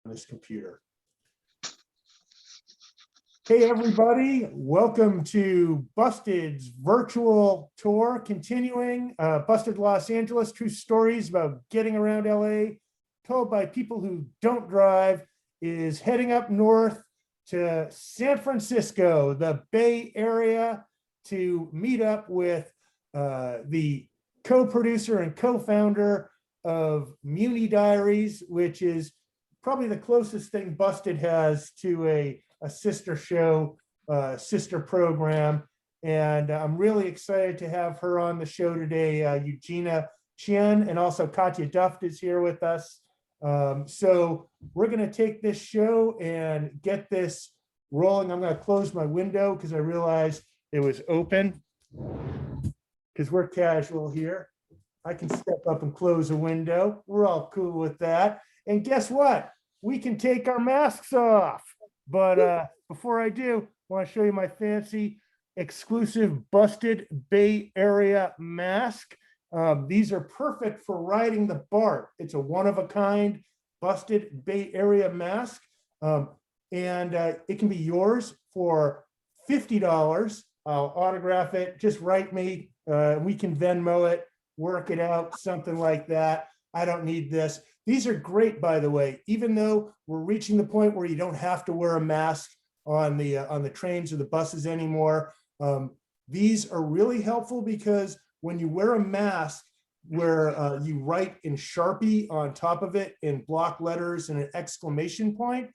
this computer. Hey everybody, welcome to Busted's virtual tour, continuing Busted Los Angeles, true stories about getting around LA, told by people who don't drive, is heading up north to San Francisco, the Bay Area, to meet up with the co-producer and co-founder of Muni Diaries, which is probably the closest thing Busted has to a sister show, sister program. And I'm really excited to have her on the show today. Eugenia, Chien, and also Katya Duft is here with us. So we're going to take this show and get this rolling. I'm going to close my window because I realized it was open because we're casual here. I can step up and close a window. We're all cool with that. And guess what? We can take our masks off. But before I do, I want to show you my fancy exclusive Busted Bay Area mask. These are perfect for riding the BART. It's a one-of-a-kind Busted Bay Area mask. And it can be yours for $50. I'll autograph it. Just write me. We can Venmo it, work it out, something like that. I don't need this. These are great, by the way, even though we're reaching the point where you don't have to wear a mask on the trains or the buses anymore. These are really helpful because when you wear a mask where you write in Sharpie on top of it in block letters and an exclamation point,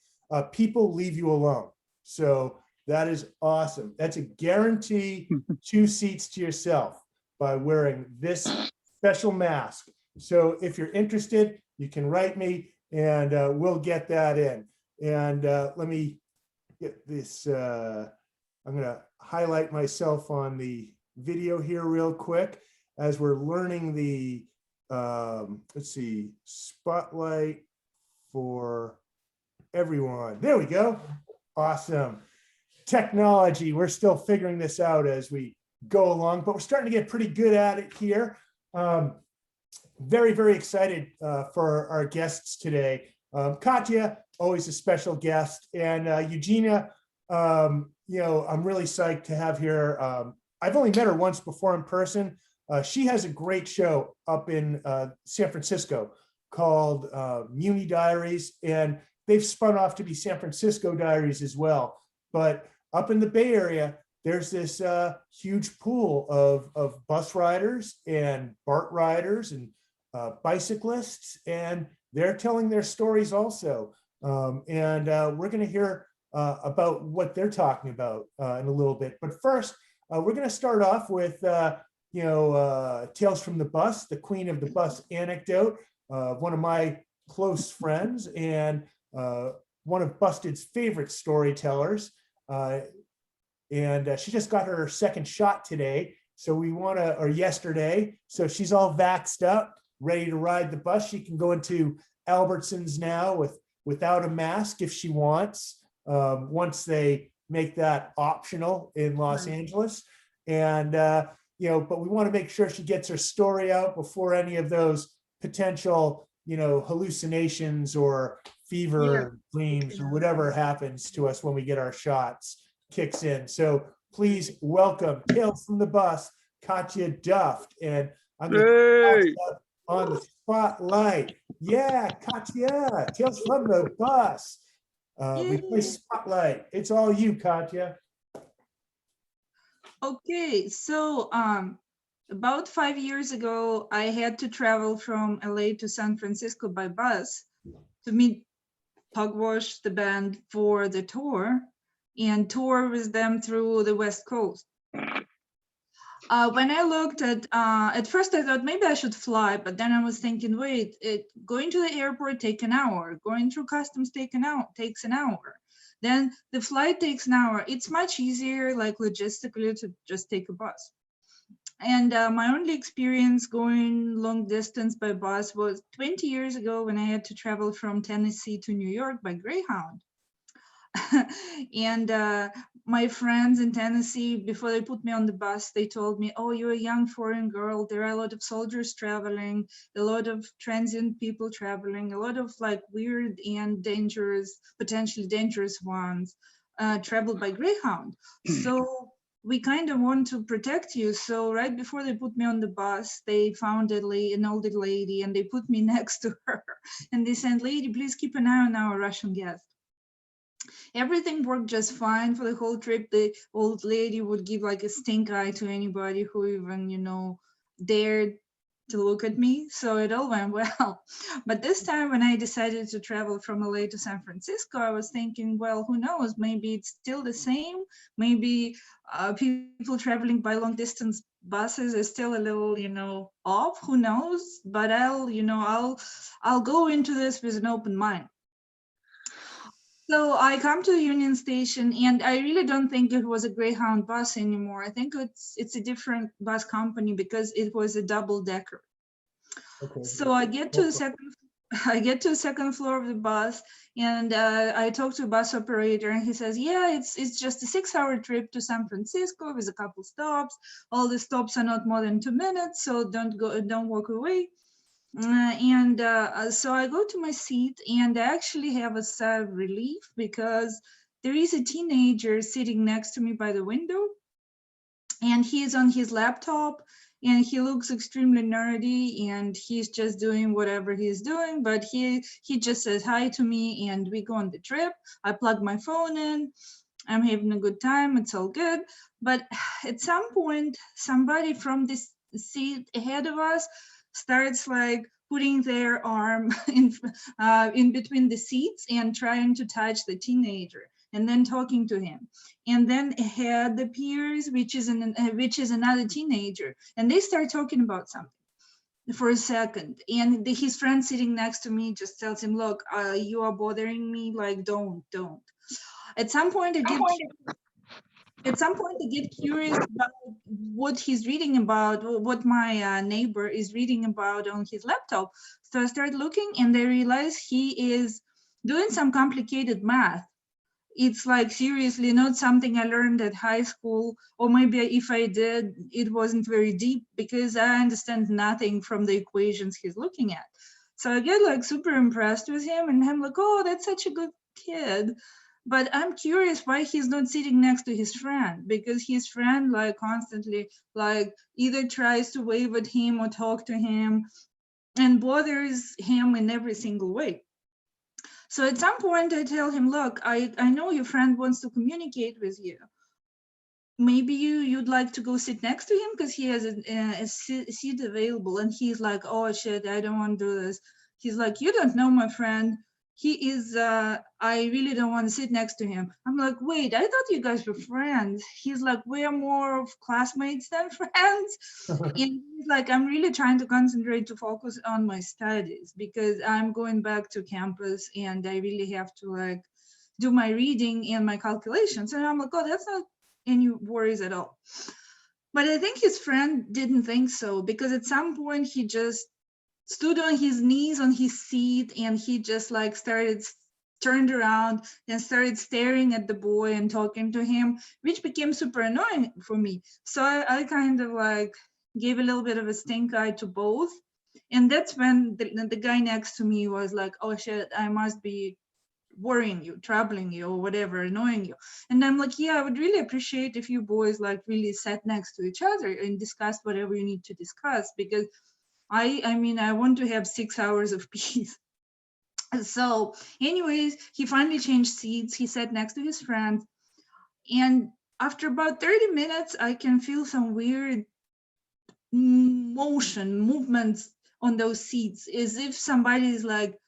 people leave you alone. So that is awesome. That's a guarantee 2 seats to yourself by wearing this special mask. So if you're interested, you can write me and we'll get that in. And let me get this. I'm going to highlight myself on the video here real quick as we're learning the, let's see, spotlight for everyone. There we go. Awesome. Technology. We're still figuring this out as we go along, but we're starting to get pretty good at it here. Very, very excited for our guests today. Katya, always a special guest, and Eugenia, you know, I'm really psyched to have here. I've only met her once before in person. She has a great show up in San Francisco called Muni Diaries, and they've spun off to be San Francisco Diaries as well. But up in the Bay Area, there's this huge pool of bus riders and BART riders and bicyclists, and they're telling their stories also. And we're going to hear about what they're talking about in a little bit. But first, we're going to start off with, you know, Tales from the Bus, the queen of the bus anecdote, one of my close friends and one of Busted's favorite storytellers. And she just got her second shot today. So we want to, or yesterday. So she's all vaxxed up, ready to ride the bus. She can go into Albertsons now without a mask if she wants, once they make that optional in Los Angeles. And, you know, but we want to make sure she gets her story out before any of those potential, you know, hallucinations or fever dreams or whatever happens to us when we get our shots kicks in. So please welcome Tales from the Bus, Katya Duft. And I'm going to on the spotlight. Yeah, Katya, Tales from the Bus. We play spotlight. It's all you, Katya. Okay, so about 5 years ago, I had to travel from LA to San Francisco by bus to meet Pugwash, the band, for the tour, and tour with them through the West Coast. When I looked at first I thought maybe I should fly, but then I was thinking, wait, going to the airport takes an hour, going through customs takes an hour. Then the flight takes an hour. It's much easier, like logistically, to just take a bus. And my only experience going long distance by bus was 20 years ago when I had to travel from Tennessee to New York by Greyhound. And my friends in Tennessee, before they put me on the bus, they told me, oh, you're a young foreign girl. There are a lot of soldiers traveling, a lot of transient people traveling, a lot of like weird and dangerous, potentially dangerous ones traveled by Greyhound. So we kind of want to protect you. So right before they put me on the bus, they found an older lady and they put me next to her. And they said, lady, please keep an eye on our Russian guest. Everything worked just fine for the whole trip. The old lady would give like a stink eye to anybody who even, dared to look at me. So it all went well. But this time when I decided to travel from LA to San Francisco, I was thinking, well, who knows? Maybe it's still the same. Maybe people traveling by long distance buses is still a little, off. Who knows? But I'll go into this with an open mind. So I come to the Union Station, and I really don't think it was a Greyhound bus anymore. I think it's a different bus company because it was a double decker. Okay. So I get to the second floor of the bus, and I talk to a bus operator, and he says, "Yeah, it's just a 6-hour trip to San Francisco with a couple stops. All the stops are not more than 2 minutes, so don't walk away." So I go to my seat, and I actually have a sigh of relief because there is a teenager sitting next to me by the window, and he's on his laptop, and he looks extremely nerdy, and he's just doing whatever he's doing, but he just says hi to me, and we go on the trip. I plug my phone in. I'm having a good time. It's all good. But at some point, somebody from this seat ahead of us starts like putting their arm in between the seats and trying to touch the teenager, and then talking to him. And then ahead appears, which is another teenager, and they start talking about something for a second. And his friend sitting next to me just tells him, "Look, you are bothering me. Like, don't." At some point, I get curious about what he's reading about, what my neighbor is reading about on his laptop. So I start looking, and I realize he is doing some complicated math. It's like seriously not something I learned at high school, or maybe if I did, it wasn't very deep because I understand nothing from the equations he's looking at. So I get like super impressed with him, and I'm like, oh, that's such a good kid. But I'm curious why he's not sitting next to his friend, because his friend like constantly like either tries to wave at him or talk to him and bothers him in every single way. So at some point I tell him, look, I know your friend wants to communicate with you. Maybe you'd like to go sit next to him because he has a seat available. And he's like, oh shit, I don't want to do this. He's like, you don't know my friend. He is, I really don't want to sit next to him. I'm like, wait, I thought you guys were friends. He's like, we're more of classmates than friends. And he's like, I'm really trying to concentrate to focus on my studies because I'm going back to campus and I really have to like do my reading and my calculations. And I'm like, oh, that's not any worries at all. But I think his friend didn't think so, because at some point he just stood on his knees on his seat and he just like turned around and started staring at the boy and talking to him, which became super annoying for me. So I kind of like gave a little bit of a stink eye to both. And that's when the guy next to me was like, oh shit, I must be worrying you, troubling you, or whatever, annoying you. And I'm like, yeah, I would really appreciate if you boys like really sat next to each other and discussed whatever you need to discuss, because I mean, I want to have 6 hours of peace. So anyways, he finally changed seats. He sat next to his friend. And after about 30 minutes, I can feel some weird movements on those seats, as if somebody is like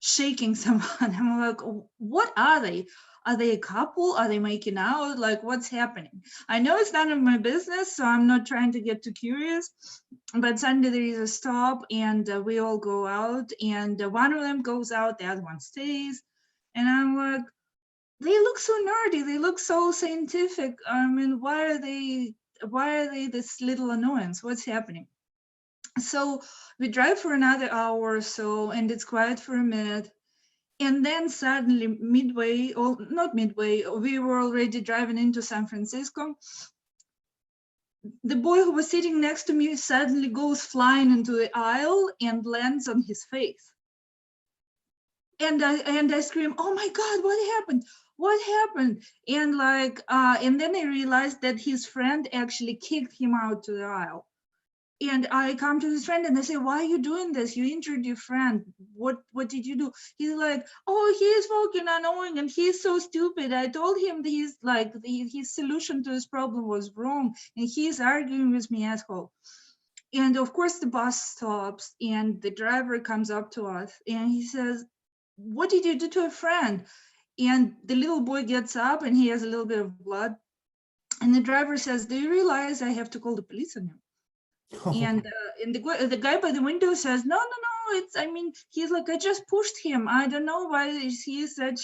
shaking someone. I'm like, what are they? Are they a couple? Are they making out? Like, what's happening? I know it's none of my business, so I'm not trying to get too curious. But suddenly there is a stop, and we all go out, and one of them goes out, the other one stays. And I'm like, they look so nerdy. They look so scientific. I mean, why are they this little annoyance? What's happening? So we drive for another hour or so, and it's quiet for a minute. And then suddenly midway, or not midway, we were already driving into San Francisco. The boy who was sitting next to me suddenly goes flying into the aisle and lands on his face. And I scream, "Oh my God, what happened? What happened?" And and then I realized that his friend actually kicked him out to the aisle. And I come to his friend and I say, "Why are you doing this? You injured your friend. What did you do?" He's like, "Oh, he's fucking annoying and he's so stupid. I told him that he's like his solution to this problem was wrong and he's arguing with me, asshole." And of course the bus stops and the driver comes up to us and he says, "What did you do to a friend?" And the little boy gets up and he has a little bit of blood. And the driver says, "Do you realize I have to call the police on you?" And the guy by the window says, "No, no, no, it's, I mean," he's like, "I just pushed him. I don't know why he's such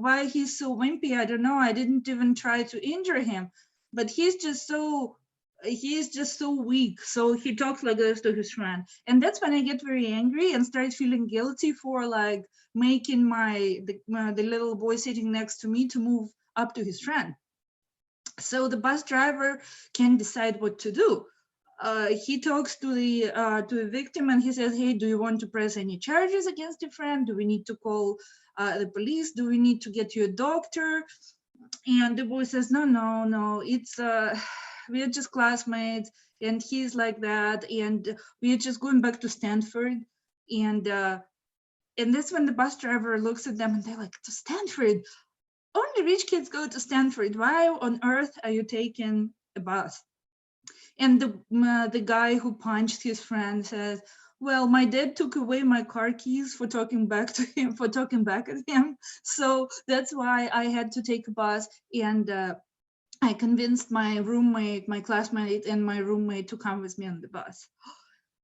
why he's so wimpy. I don't know. I didn't even try to injure him, but he's just so weak." So he talks like this to his friend. And that's when I get very angry and start feeling guilty for like making the little boy sitting next to me to move up to his friend. So the bus driver can decide what to do. He talks to the victim and he says, "Hey, do you want to press any charges against your friend? Do we need to call the police? Do we need to get you a doctor?" And the boy says, "No, no, no, it's we're just classmates and he's like that and we're just going back to Stanford." And that's when the bus driver looks at them and they're like, "To Stanford? Only rich kids go to Stanford. Why on earth are you taking a bus?" And the guy who punched his friend says, "Well, my dad took away my car keys for talking back at him. So that's why I had to take a bus. And I convinced my roommate, my classmate, and my roommate to come with me on the bus."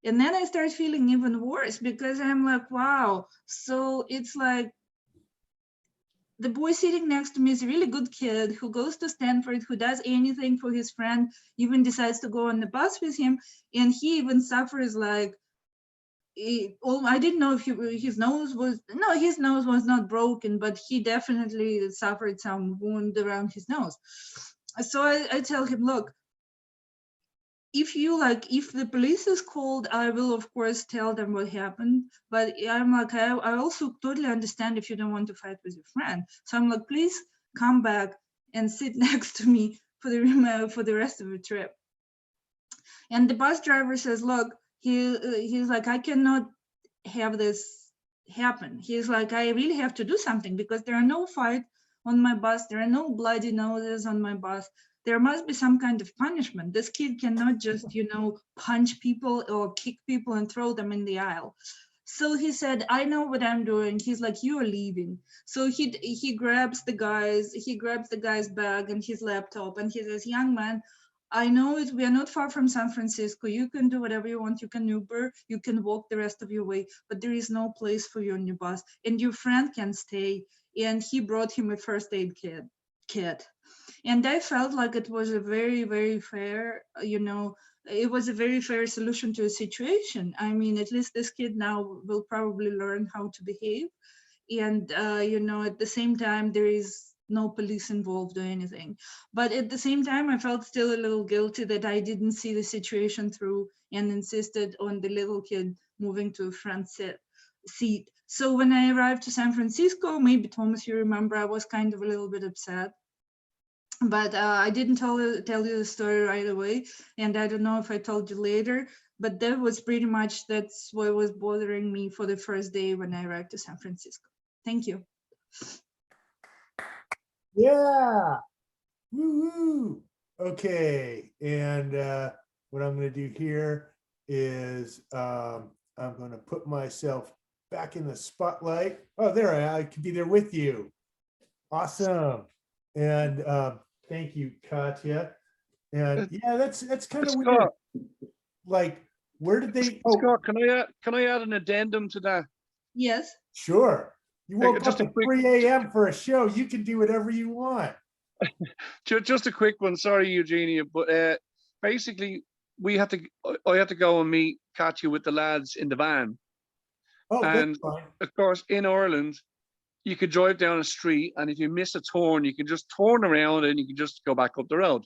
And then I start feeling even worse because I'm like, wow. So it's like, the boy sitting next to me is a really good kid who goes to Stanford, who does anything for his friend, even decides to go on the bus with him, and he even suffers like, I didn't know if his nose was not broken, but he definitely suffered some wound around his nose. So I tell him, "Look, if the police is called, I will of course tell them what happened, but I'm like, I also totally understand if you don't want to fight with your friend. So I'm like, please come back and sit next to me for the rest of the trip." And the bus driver says, "Look," he's like, "I cannot have this happen." He's like, "I really have to do something because there are no fights on my bus. There are no bloody noses on my bus. There must be some kind of punishment. This kid cannot just, punch people or kick people and throw them in the aisle." So he said, "I know what I'm doing." He's like, "You are leaving." So he grabs the guy's bag and his laptop and he says, "Young man, I know we are not far from San Francisco. You can do whatever you want. You can Uber, you can walk the rest of your way, but there is no place for you on your bus. And your friend can stay." And he brought him a first aid kit. And I felt like it was a very, very fair, it was a very fair solution to a situation. I mean, at least this kid now will probably learn how to behave. And at the same time, there is no police involved or anything. But at the same time, I felt still a little guilty that I didn't see the situation through and insisted on the little kid moving to a front seat. So when I arrived to San Francisco, maybe Thomas, you remember, I was kind of a little bit upset. But I didn't tell you the story right away, and I don't know if I told you later, but that's what was bothering me for the first day when I arrived to San Francisco. Thank you. Yeah. Woo-hoo. Okay. And what I'm going to do here is I'm going to put myself back in the spotlight. Oh, there I can be there with you. Awesome. And thank you, Katya. And yeah, that's kind of weird. Like, where did they? Oh, Scott, can I add an addendum to that? Yes. Sure. You woke Just up at 3 a.m. for a show. You can do whatever you want. Just a quick one. Sorry, Eugenia, but basically I had to go and meet Katya with the lads in the van. Oh, that's And fine. of course, in Ireland, you could drive down a street, and if you miss a turn, you can just turn around and you can just go back up the road.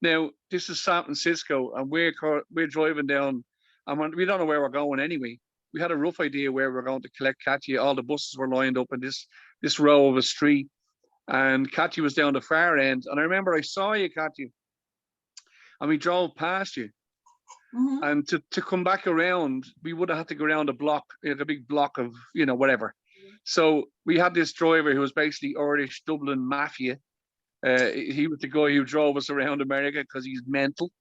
Now, this is San Francisco, and we're driving down, and we don't know where we're going anyway. We had a rough idea where we're going to collect Katya. All the buses were lined up in this row of a street, and Katya was down the far end. And I remember I saw you, Katya, and we drove past you. Mhm. And to come back around, we would have had to go around a block, like a big block of, whatever. So we had this driver who was basically Irish Dublin mafia. He was the guy who drove us around America because he's mental.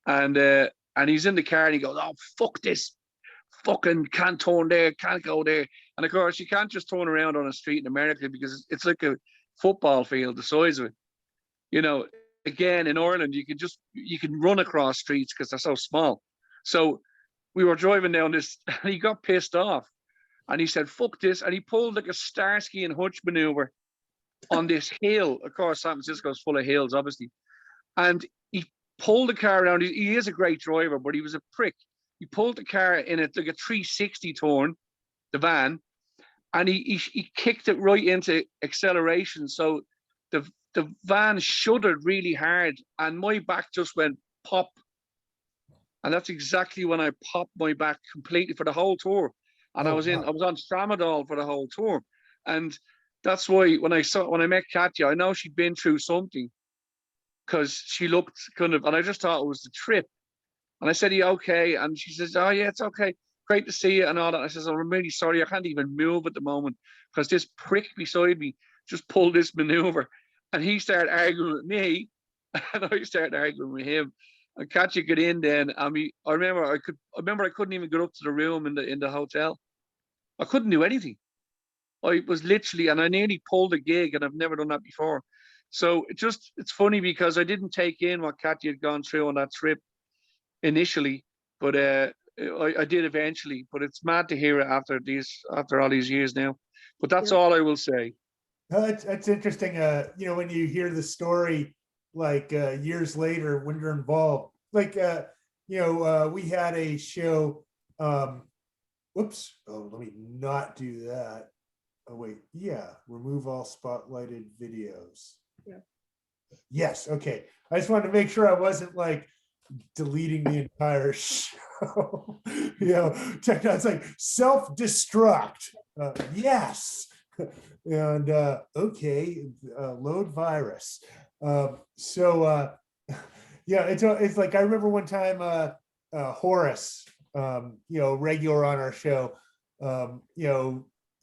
And he's in the car and he goes, "Oh, fuck this. Fucking can't turn there, can't go there." And of course, you can't just turn around on a street in America because it's like a football field the size of it. You know, again, in Ireland, you can run across streets because they're so small. So we were driving down this and he got pissed off and he said, "Fuck this." And he pulled like a Starsky and Hutch maneuver on this hill. Of course, San Francisco is full of hills, obviously. And he pulled the car around. He is a great driver, but he was a prick. He pulled the car in like a 360 turn, the van, and he kicked it right into acceleration. So the van shuddered really hard, and my back just went pop. And that's exactly when I popped my back completely for the whole tour. And Oh, I wow. was on tramadol for the whole tour. And that's why when I met Katya, I know she'd been through something because she looked kind of, and I just thought it was the trip. And I said, "Are you okay?" And she says, "Oh yeah, it's okay. Great to see you," and all that. I says, "I'm really sorry. I can't even move at the moment because this prick beside me just pulled this maneuver." And he started arguing with me, and I started arguing with him. And Katya got in then. I remember I couldn't even get up to the room in the hotel. I couldn't do anything. I was literally, and I nearly pulled a gig, and I've never done that before. So it's funny because I didn't take in what Katya had gone through on that trip initially, but I did eventually. But it's mad to hear it after all these years now. But that's Yeah. all I will say. No, that's interesting. When you hear the story, like years later when you're involved, like we had a show. Whoops! Oh, let me not do that. Oh wait, yeah. Remove all spotlighted videos. Yeah. Yes. Okay. I just wanted to make sure I wasn't like deleting the entire show. It's like self-destruct. Yes. And okay, load virus. It's like I remember one time Horace, regular on our show,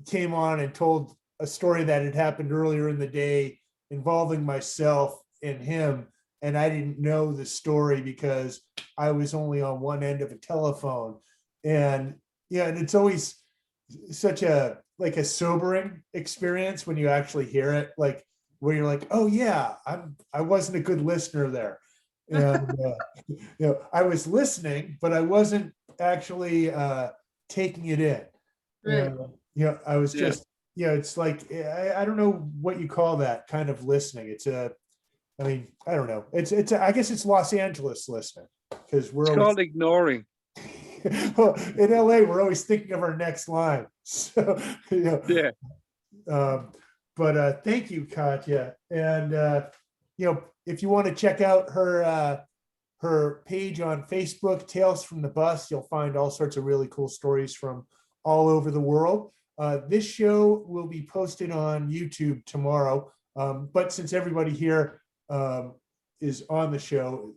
came on and told a story that had happened earlier in the day involving myself and him, and I didn't know the story because I was only on one end of a telephone. And and it's always such a sobering experience when you actually hear it, like where you're like, oh yeah, I wasn't a good listener there. And I was listening, but I wasn't actually taking it in. Right. I was Yeah. just, it's like I don't know what you call that kind of listening. I don't know. I guess it's Los Angeles listening because we're It's always called ignoring. well, in LA, we're always thinking of our next line. So, Yeah. But thank you, Katya. And if you want to check out her page on Facebook, Tales from the Bus, you'll find all sorts of really cool stories from all over the world. This show will be posted on YouTube tomorrow. But since everybody here is on the show,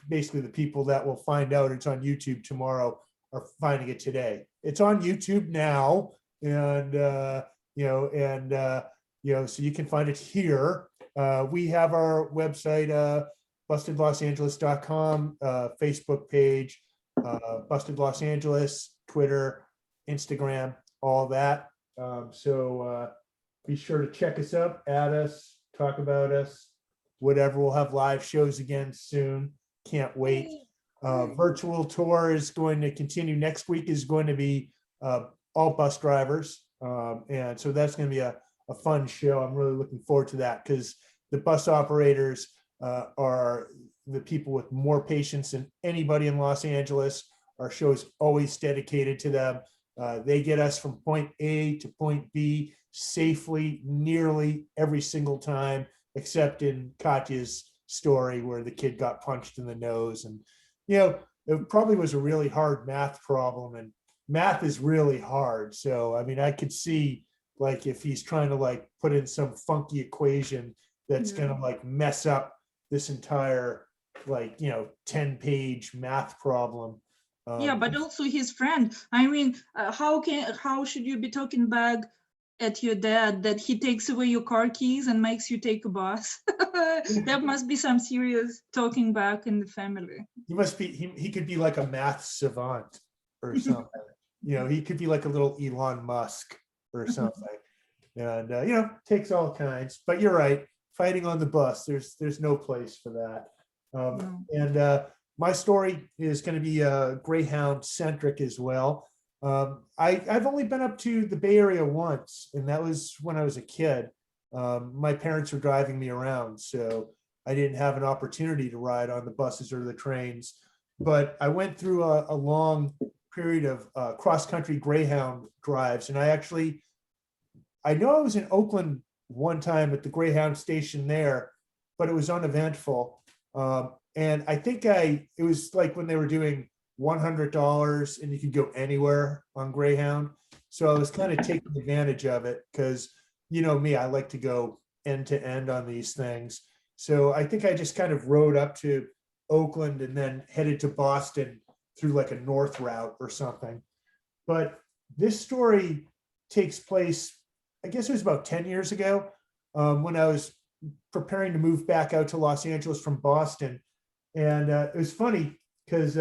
basically the people that will find out it's on YouTube tomorrow are finding it today. It's on YouTube now, and so you can find it here. We have our website, bustedlosangeles.com, Facebook page, Busted Los Angeles, Twitter, Instagram, all that. So be sure to check us up, add us, talk about us, whatever. We'll have live shows again soon. Can't wait. Virtual tour is going to continue. Next week is going to be all bus drivers. And so that's going to be a fun show. I'm really looking forward to that because the bus operators are the people with more patience than anybody in Los Angeles. Our show is always dedicated to them. They get us from point A to point B safely nearly every single time, except in Katya's story where the kid got punched in the nose. And, it probably was a really hard math problem, and math is really hard. So, I mean, I could see like if he's trying to like put in some funky equation that's Yeah. going to like mess up this entire like 10-page math problem. Yeah, but also his friend. I mean, how should you be talking back at your dad that he takes away your car keys and makes you take a bus? That must be some serious talking back in the family. He must be he could be like a math savant or something. He could be like a little Elon Musk or something. And takes all kinds. But you're right, fighting on the bus, there's no place for that. No. And my story is going to be Greyhound centric as well. I've only been up to the Bay Area once, and that was when I was a kid. My parents were driving me around, so I didn't have an opportunity to ride on the buses or the trains. But I went through a long period of cross-country Greyhound drives, and I know I was in Oakland one time at the Greyhound station there, but it was uneventful. And I think it was like when they were doing $100 and you could go anywhere on Greyhound. So I was kind of taking advantage of it because, me, I like to go end to end on these things. So I think I just kind of rode up to Oakland and then headed to Boston through like a north route or something. But this story takes place, I guess it was about 10 years ago, when I was preparing to move back out to Los Angeles from Boston. And it was funny because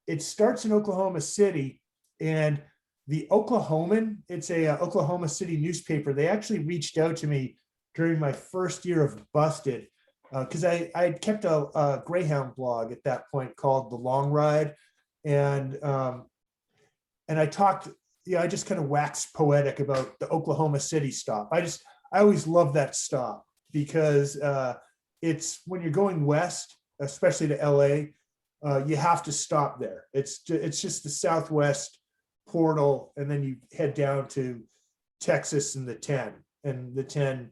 it starts in Oklahoma City, and the Oklahoman, it's a Oklahoma City newspaper. They actually reached out to me during my first year of Busted because I had kept a Greyhound blog at that point called The Long Ride. And I talked, I just kind of waxed poetic about the Oklahoma City stop. I always love that stop because it's when you're going west, especially to LA, you have to stop there. It's just the Southwest portal, and then you head down to Texas and the 10, and the 10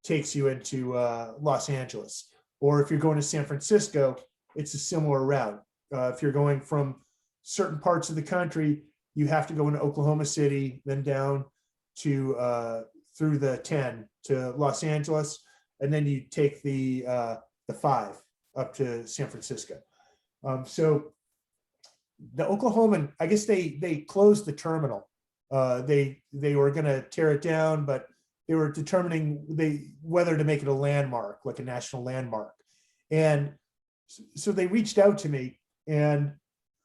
takes you into Los Angeles. Or if you're going to San Francisco, it's a similar route. If you're going from certain parts of the country, you have to go into Oklahoma City, then down to through the 10 to Los Angeles, and then you take the 5 up to San Francisco. So the Oklahoman, I guess they closed the terminal. They were going to tear it down, but they were determining whether to make it a landmark, like a national landmark. And so they reached out to me, and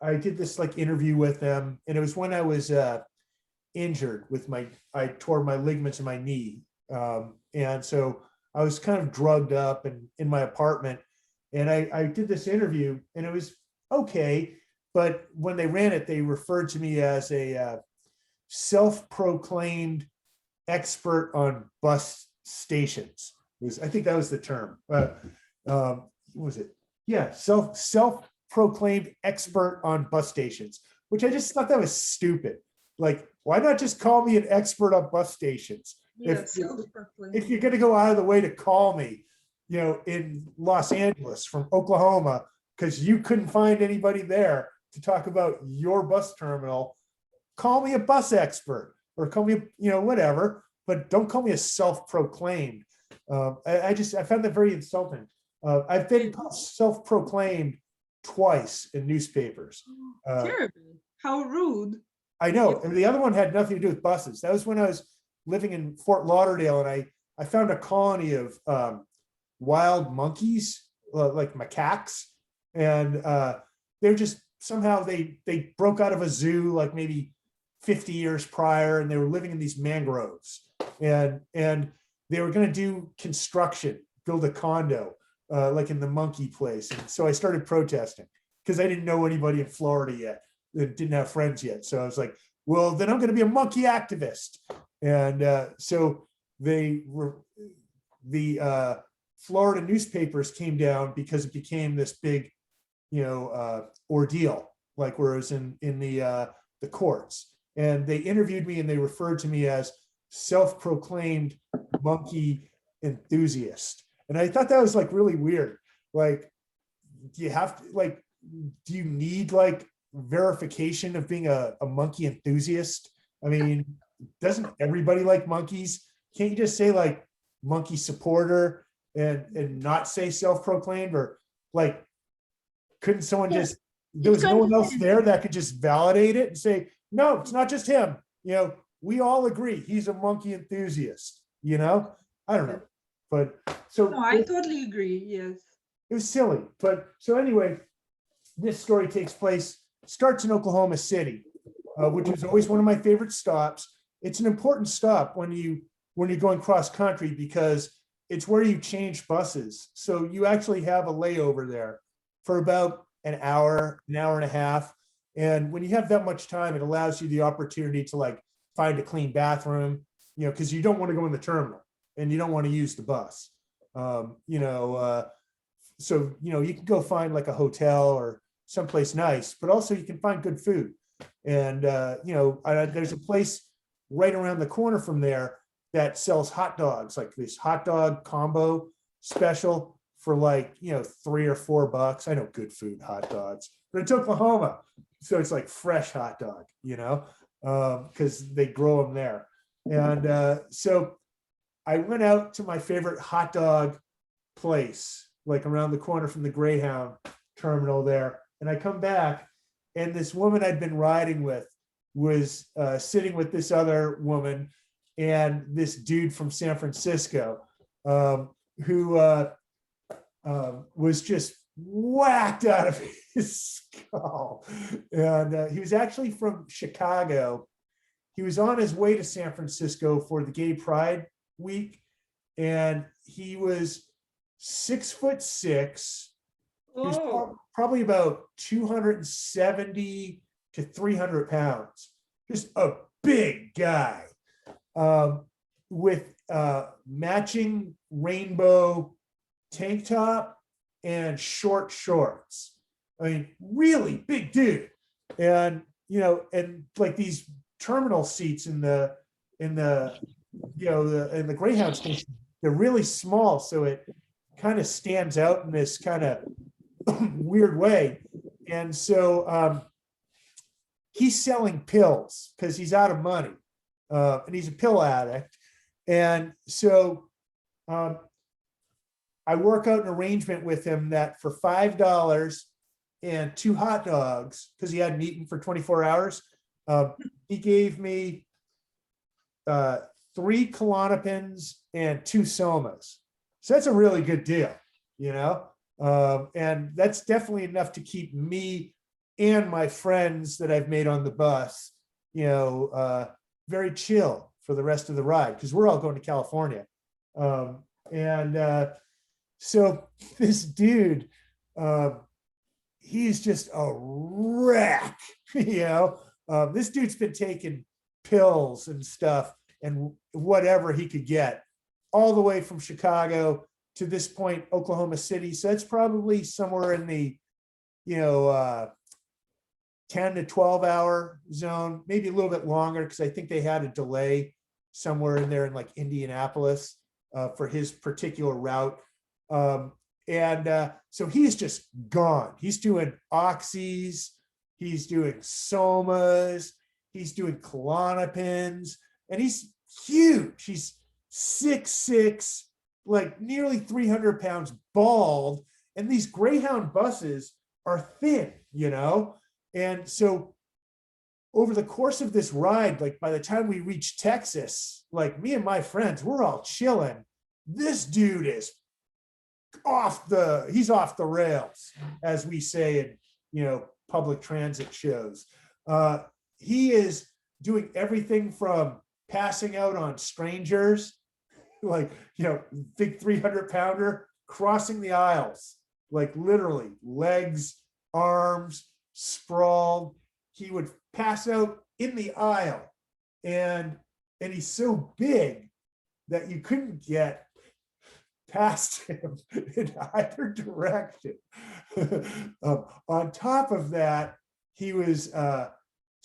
I did this like interview with them. And it was when I was injured with I tore my ligaments in my knee. And so I was kind of drugged up and in my apartment. And I did this interview, and it was okay. But when they ran it, they referred to me as a self-proclaimed expert on bus stations. I think that was the term. What was it? Yeah, self-proclaimed expert on bus stations, which I just thought that was stupid. Like, why not just call me an expert on bus stations? If you're going to go out of the way to call me, in Los Angeles from Oklahoma, because you couldn't find anybody there to talk about your bus terminal, call me a bus expert or call me, whatever, but don't call me a self-proclaimed. I found that very insulting. I've been self-proclaimed twice in newspapers. Terrible. How rude. I know. And the other one had nothing to do with buses. That was when I was living in Fort Lauderdale, and I found a colony of wild monkeys, like macaques, and they're just somehow they broke out of a zoo like maybe 50 years prior, and they were living in these mangroves, and they were going to do construction, build a condo like in the monkey place. And so I started protesting because I didn't know anybody in Florida yet, didn't have friends yet. So I was like, well, then I'm going to be a monkey activist. And so the Florida newspapers came down because it became this big, ordeal, like where it was in the courts. and they interviewed me and they referred to me as self-proclaimed monkey enthusiast. And I thought that was like really weird. Like, do you have to like, do you need like verification of being a monkey enthusiast? I mean, doesn't everybody like monkeys? Can't you just say like monkey supporter and not say self-proclaimed? Or like, couldn't someone Yeah, just, there was it's no one else kind of- there that could just validate it and say, no, it's not just him. You know, we all agree he's a monkey enthusiast, you know? I don't know. But so No, I totally agree. Yes. it was silly. But so anyway, this story takes place, starts in Oklahoma City, which is always one of my favorite stops. It's an important stop when you're going cross country because it's where you change buses. So you actually have a layover there for about an hour and a half. And when you have that much time, it allows you the opportunity to like find a clean bathroom, you know, because you don't want to go in the terminal and you don't want to use the bus. So, you know, you can go find like a hotel or someplace nice, but also you can find good food. And, there's a place right around the corner from there that sells hot dogs, like this hot dog combo special for like, $3 or $4. I know good food, hot dogs, but it's Oklahoma. So it's like fresh hot dog, because they grow them there. And so I went out to my favorite hot dog place, like around the corner from the Greyhound terminal there. And I come back, and this woman I'd been riding with was sitting with this other woman and this dude from San Francisco, who was just whacked out of his skull. And he was actually from Chicago. He was on his way to San Francisco for the Gay Pride Week, and he was 6'6". He was probably about 270 to 300 pounds. Just a big guy, with matching rainbow tank top and short shorts. I mean, really big dude. And like these terminal seats in the Greyhound station, they're really small, so it kind of stands out in this kind of weird way. And so he's selling pills because he's out of money, and he's a pill addict. And so I work out an arrangement with him that for $5 and 2 hot dogs, because he hadn't eaten for 24 hours, he gave me 3 Klonopins and 2 Somas. So that's a really good deal, and that's definitely enough to keep me and my friends that I've made on the bus, very chill for the rest of the ride, because we're all going to California. So this dude, he's just a wreck, this dude's been taking pills and stuff and whatever he could get all the way from Chicago to this point, Oklahoma City. So it's probably somewhere in the, 10 to 12 hour zone, maybe a little bit longer, because I think they had a delay somewhere in there in like Indianapolis for his particular route. So he's just gone. He's doing oxys, he's doing somas, he's doing Klonopins, and he's huge. He's 6'6", like nearly 300 pounds, bald. And these Greyhound buses are thin, And so over the course of this ride, like by the time we reach Texas, like me and my friends, we're all chilling. This dude is he's off the rails, as we say in, public transit shows. He is doing everything from passing out on strangers, like, big 300 pounder, crossing the aisles, like literally legs, arms, sprawled. He would pass out in the aisle, and he's so big that you couldn't get past him in either direction. On top of that, he was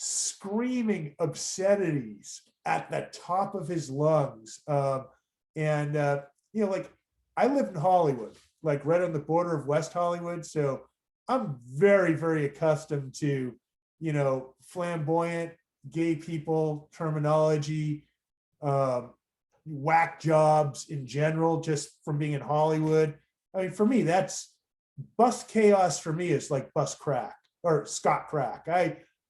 screaming obscenities at the top of his lungs. Like I live in Hollywood, like right on the border of West Hollywood. So I'm very, very accustomed to, flamboyant gay people terminology, whack jobs in general, just from being in Hollywood. I mean, for me, that's bus chaos. For me, is like bus crack or Scott crack.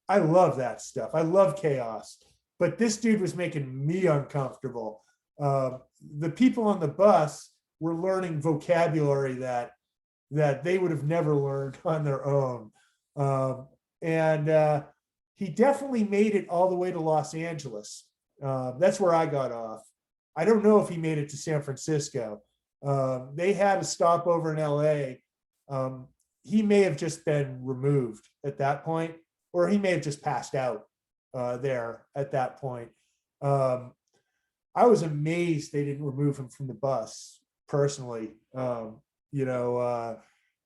I love that stuff. I love chaos. But this dude was making me uncomfortable. The people on the bus were learning vocabulary that they would have never learned on their own. He definitely made it all the way to Los Angeles. That's where I got off. I don't know if he made it to San Francisco. They had a stopover in LA. He may have just been removed at that point, or he may have just passed out there at that point. I was amazed they didn't remove him from the bus, personally. I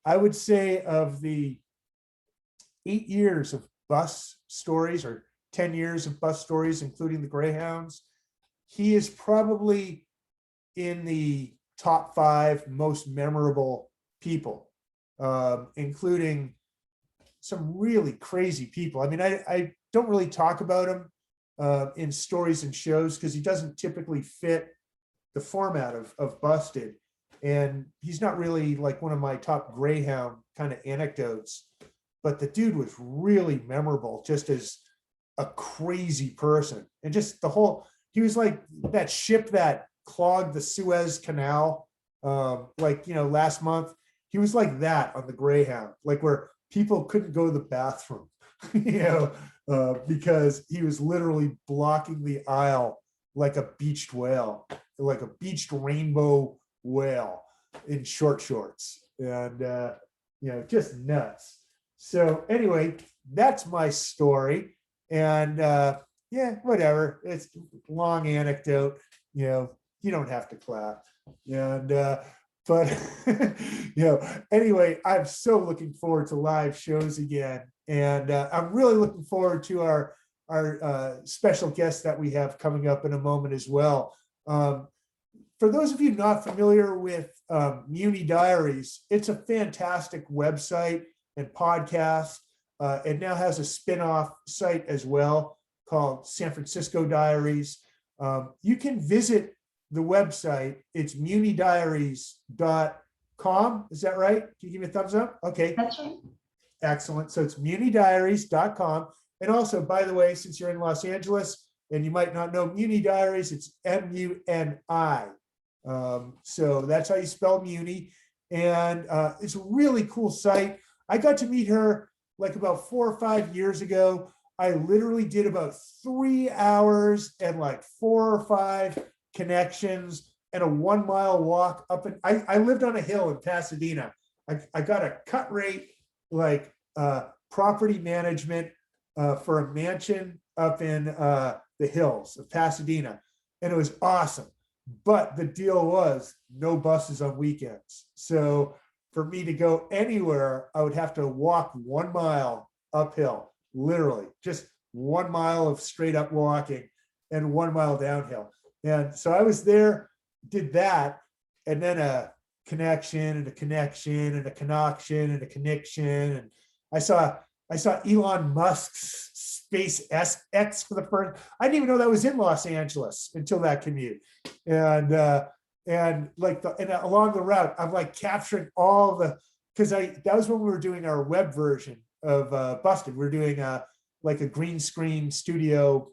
would say of the 8 years of bus stories, or 10 years of bus stories, including the Greyhounds, he is probably in the top 5 most memorable people, including some really crazy people. I mean, I don't really talk about him in stories and shows because he doesn't typically fit the format of Busted. And he's not really like one of my top Greyhound kind of anecdotes, but the dude was really memorable just as a crazy person. And just he was like that ship that clogged the Suez Canal, last month. He was like that on the Greyhound, like where people couldn't go to the bathroom, because he was literally blocking the aisle like a beached whale, like a beached rainbow whale in short shorts, and just nuts. So anyway, that's my story, and whatever. It's a long anecdote. You don't have to clap, and but anyway, I'm so looking forward to live shows again, and I'm really looking forward to our special guest that we have coming up in a moment as well. For those of you not familiar with Muni Diaries, it's a fantastic website and podcast. It now has a spin-off site as well called San Francisco Diaries. You can visit the website. It's munidiaries.com. Is that right? Can you give me a thumbs up? Okay. That's right. Excellent. So it's munidiaries.com. And also, by the way, since you're in Los Angeles and you might not know Muni Diaries, it's MUNI. So that's how you spell Muni. And it's a really cool site. I got to meet her like about 4 or 5 years ago. I literally did about 3 hours and like 4 or 5 connections and a 1 mile walk up. And I lived on a hill in Pasadena. I got a cut rate, like property management for a mansion up in the hills of Pasadena. And it was awesome. But the deal was no buses on weekends. So for me to go anywhere, I would have to walk 1 mile uphill, literally just 1 mile of straight up walking and 1 mile downhill. And so I was there, did that, and then a connection and a connection and a connection and a connection. And I saw Elon Musk's SpaceX for the first. I didn't even know that was in Los Angeles until that commute. And along the route, I'm like capturing all the, because that was when we were doing our web version of Busted. We were doing like a green screen studio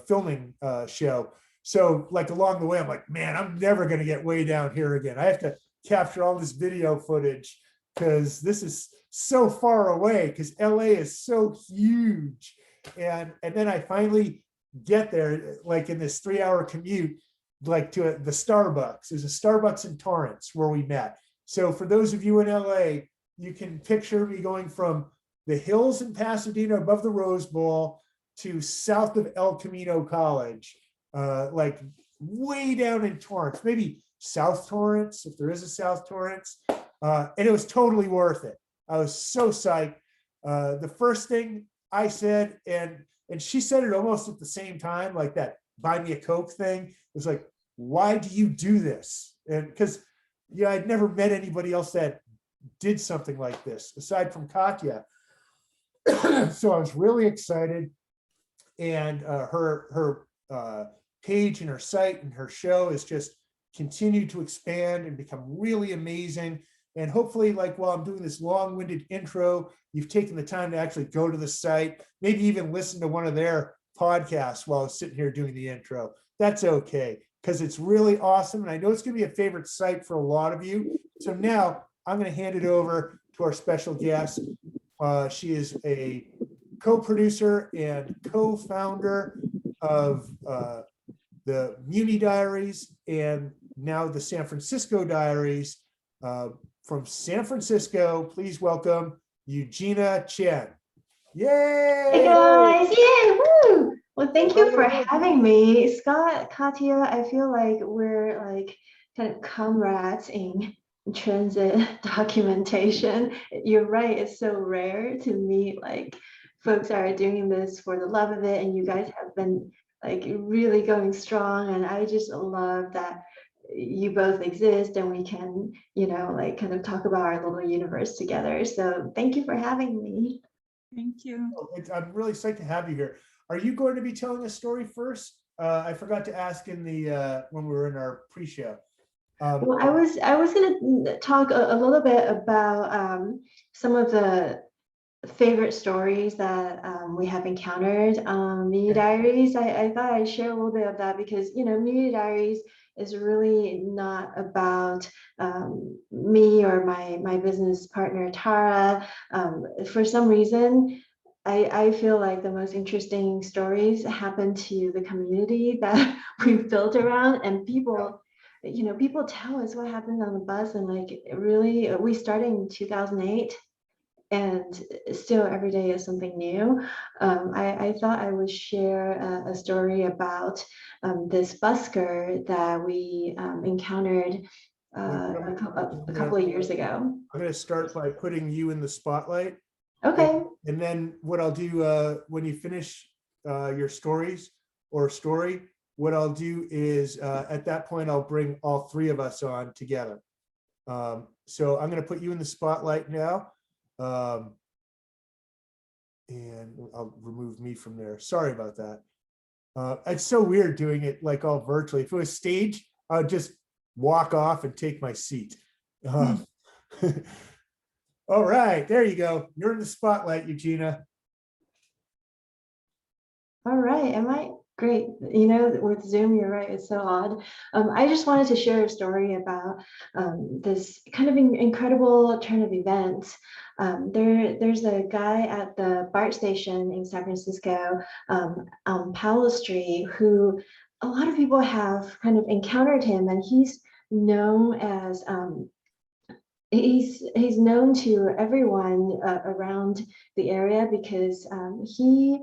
filming show. So like along the way, I'm like, man, I'm never going to get way down here again. I have to capture all this video footage because this is so far away, because LA is so huge. And then I finally get there, like in this 3-hour commute, like to the Starbucks. There's a Starbucks in Torrance where we met. So for those of you in LA, you can picture me going from the hills in Pasadena above the Rose Bowl to south of El Camino College, like way down in Torrance, maybe South Torrance, if there is a South Torrance. And it was totally worth it. I was so psyched. The first thing I said, and And she said it almost at the same time, like that buy me a Coke thing. It was like, why do you do this? And because, yeah, I'd never met anybody else that did something like this aside from Katya. So I was really excited. And her page and her site and her show is just continued to expand and become really amazing. And hopefully, like while I'm doing this long-winded intro, you've taken the time to actually go to the site, maybe even listen to one of their podcasts while I was sitting here doing the intro. That's okay, because it's really awesome. And I know it's going to be a favorite site for a lot of you. So now I'm going to hand it over to our special guest. She is a co-producer and co-founder of the Muni Diaries and now the San Francisco Diaries. From San Francisco, please welcome Eugenia Chien. Yay! Hey guys, yay, woo! Well, thank you for having me. Scott, Katya, I feel like we're like kind of comrades in transit documentation. You're right, it's so rare to meet like folks that are doing this for the love of it, and you guys have been like really going strong, and I just love that you both exist and we can, you know, like kind of talk about our little universe together. So thank you for having me. Thank you. I'm really psyched to have you here. Are you going to be telling a story first? I forgot to ask in the when we were in our pre-show. Well, I was going to talk a little bit about some of the favorite stories that we have encountered on Muni Diaries. I thought I'd share a little bit of that because, you know, Muni Diaries is really not about me or my business partner, Tara. For some reason, I feel like the most interesting stories happen to the community that we've built around, and people, you know, people tell us what happened on the bus, and like really, we started in 2008. And still every day is something new. I thought I would share a story about this busker that we encountered a couple of years ago. I'm going to start by putting you in the spotlight. Okay. And then what I'll do when you finish your stories or story, what I'll do is at that point, I'll bring all three of us on together. So I'm going to put you in the spotlight now. And I'll remove me from there. Sorry about that. It's so weird doing it like all virtually. If it was stage, I'd just walk off and take my seat. All right, there you go. You're in the spotlight, Eugenia. All right, am I? Great. You know, with Zoom, you're right, it's so odd. I just wanted to share a story about this kind of incredible turn of events. There's a guy at the BART station in San Francisco on Powell Street who a lot of people have kind of encountered him, and he's known as he's known to everyone around the area because he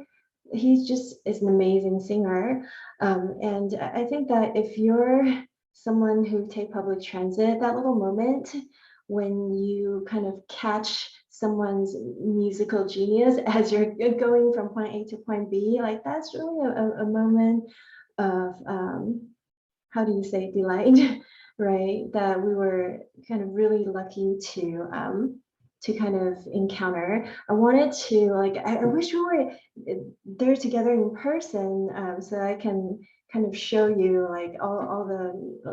just is an amazing singer. And I think that if you're someone who take public transit, that little moment when you kind of catch someone's musical genius as you're going from point A to point B, like that's really a moment of, how do you say, delight, right? That we were kind of really lucky to kind of encounter. I wanted to like, I wish we were there together in person so I can kind of show you like all the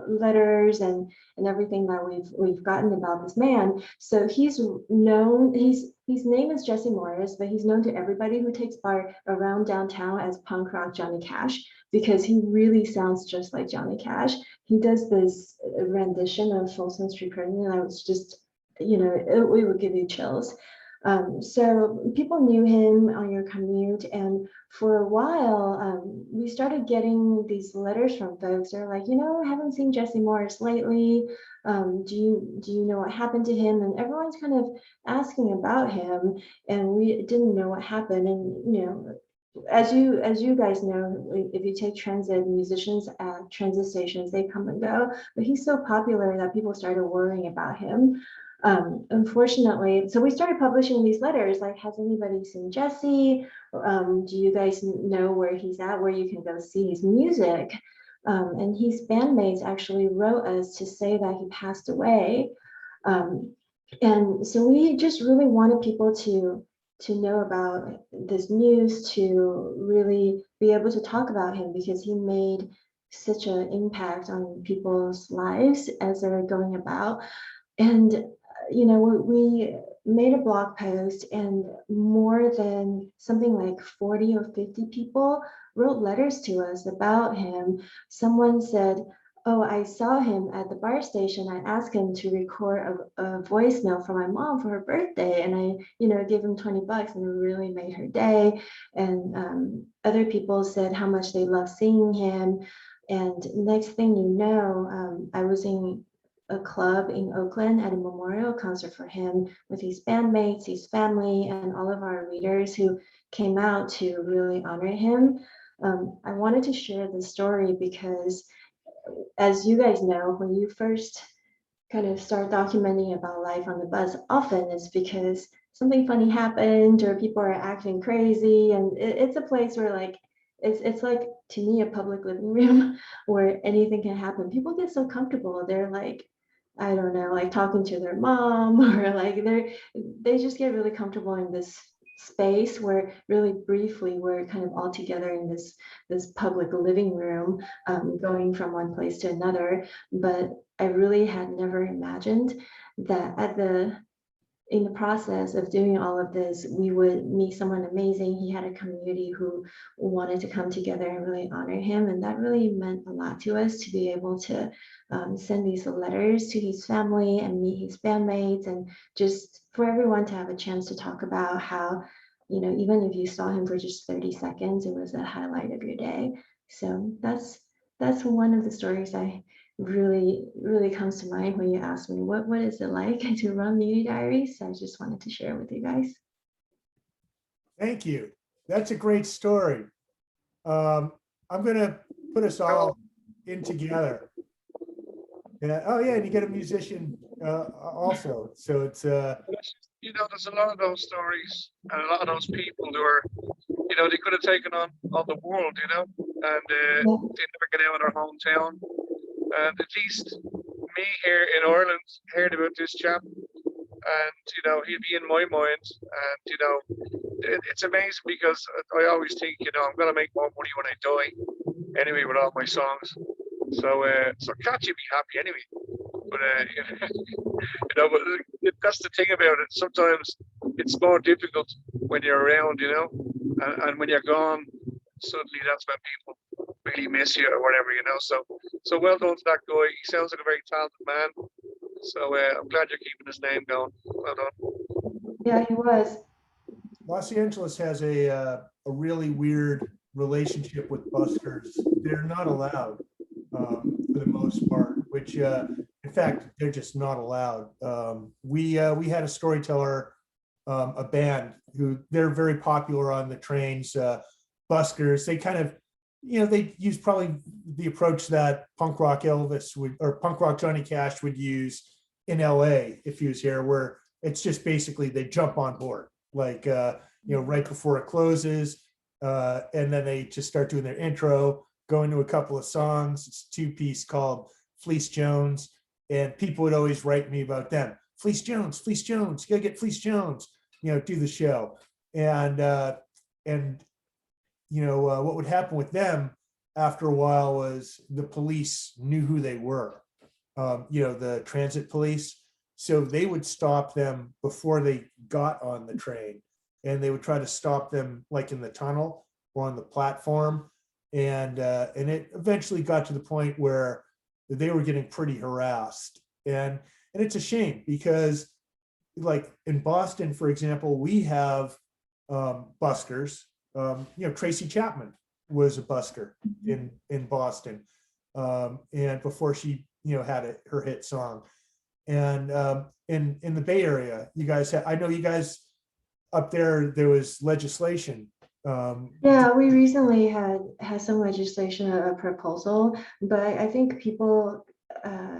letters and everything that we've gotten about this man. So he's known, his name is Jesse Morris, but he's known to everybody who takes part around downtown as punk rock Johnny Cash, because he really sounds just like Johnny Cash. He does this rendition of Folsom Street Parade, and I was just, you know, it would give you chills. So people knew him on your commute, and for a while, we started getting these letters from folks. They're like, you know, I haven't seen Jesse Morris lately. Do you know what happened to him? And everyone's kind of asking about him, and we didn't know what happened. And you know, as you guys know, if you take transit, musicians at transit stations, they come and go. But he's so popular that people started worrying about him. Unfortunately, so we started publishing these letters, like, has anybody seen Jesse? Do you guys know where he's at, where you can go see his music? And his bandmates actually wrote us to say that he passed away. And so we just really wanted people to know about this news, to really be able to talk about him, because he made such an impact on people's lives as they're going about. And we made a blog post, and more than something like 40 or 50 people wrote letters to us about him. Someone said, oh, I saw him at the bar station. I asked him to record a voicemail for my mom for her birthday, and I gave him $20, and it really made her day. And other people said how much they love seeing him. And next thing you know, I was in a club in Oakland at a memorial concert for him with his bandmates, his family, and all of our readers who came out to really honor him. I wanted to share this story because, as you guys know, when you first kind of start documenting about life on the bus, often it's because something funny happened or people are acting crazy, and it's a place where, like, it's like, to me, a public living room where anything can happen. People get so comfortable, they're like, I don't know, like talking to their mom, or like they just get really comfortable in this space where really briefly we're kind of all together in this public living room, going from one place to another. But I really had never imagined that in the process of doing all of this, we would meet someone amazing. He had a community who wanted to come together and really honor him. And that really meant a lot to us, to be able to send these letters to his family and meet his bandmates, and just for everyone to have a chance to talk about how, even if you saw him for just 30 seconds, it was a highlight of your day. So that's one of the stories I really comes to mind when you ask me what is it like to run Muni Diaries. I just wanted to share with you guys. Thank you. That's a great story. I'm gonna put us all in together. Yeah. Oh yeah, and you get a musician also. So it's There's a lot of those stories and a lot of those people who are, they could have taken on the world, and they never get out of their hometown. And at least me here in Ireland heard about this chap, and he'd be in my mind. And it's amazing, because I always think, I'm gonna make more money when I die anyway with all my songs. So Katya be happy anyway. But but that's the thing about it. Sometimes it's more difficult when you're around, and when you're gone, suddenly that's when people really miss you or whatever, So well done to that guy. He sounds like a very talented man. So I'm glad you're keeping his name going. Well done. Yeah, he was. Los Angeles has a really weird relationship with buskers. They're not allowed for the most part, which in fact, they're just not allowed. We had a storyteller, a band who they're very popular on the trains. Buskers, they kind of, they use probably the approach that punk rock Elvis would, or punk rock Johnny Cash would use in LA if he was here, where it's just basically they jump on board, like, right before it closes. And then they just start doing their intro, go into a couple of songs. It's a 2-piece called Fleece Jones. And people would always write me about them. Fleece Jones, you gotta get Fleece Jones, do the show. And what would happen with them after a while was the police knew who they were, the transit police. So they would stop them before they got on the train, and they would try to stop them like in the tunnel or on the platform. And it eventually got to the point where they were getting pretty harassed. And it's a shame, because like in Boston, for example, we have buskers. Tracy Chapman was a busker in Boston, and before she had her hit song. And in the Bay Area, you guys I know you guys up there was legislation. Yeah, we recently had some legislation, a proposal, but I think people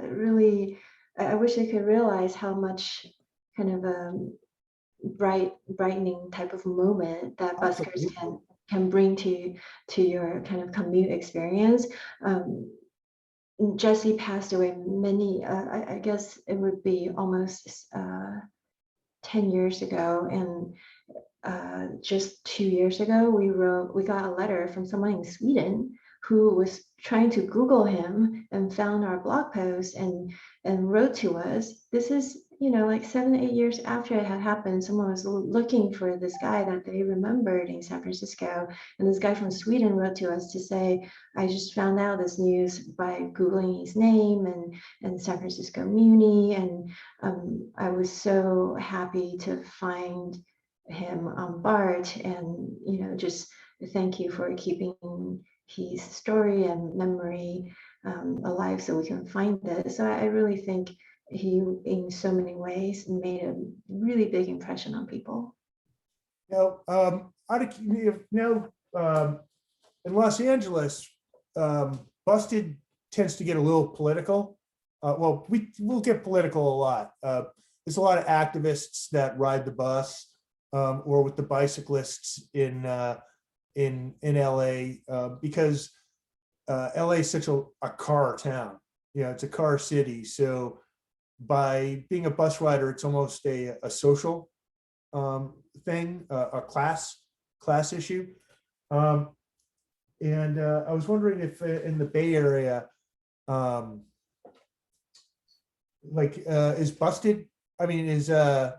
really, I wish they could realize how much kind of a brightening type of moment that buskers can bring to your kind of commute experience. Jesse passed away I guess it would be almost 10 years ago, and just 2 years ago we got a letter from someone in Sweden who was trying to Google him and found our blog post and wrote to us. This is, like 7-8 years after it had happened. Someone was looking for this guy that they remembered in San Francisco, and this guy from Sweden wrote to us to say, I just found out this news by Googling his name and San Francisco Muni, and I was so happy to find him on BART, and just thank you for keeping his story and memory alive so we can find it. So I really think he, in so many ways, made a really big impression on people. Now, in Los Angeles, Busted tends to get a little political. Well, we'll get political a lot. There's a lot of activists that ride the bus, or with the bicyclists in LA, because LA is such a car town. It's a car city. So by being a bus rider, it's almost a social thing, a class issue. And I was wondering if in the Bay Area, is Busted, is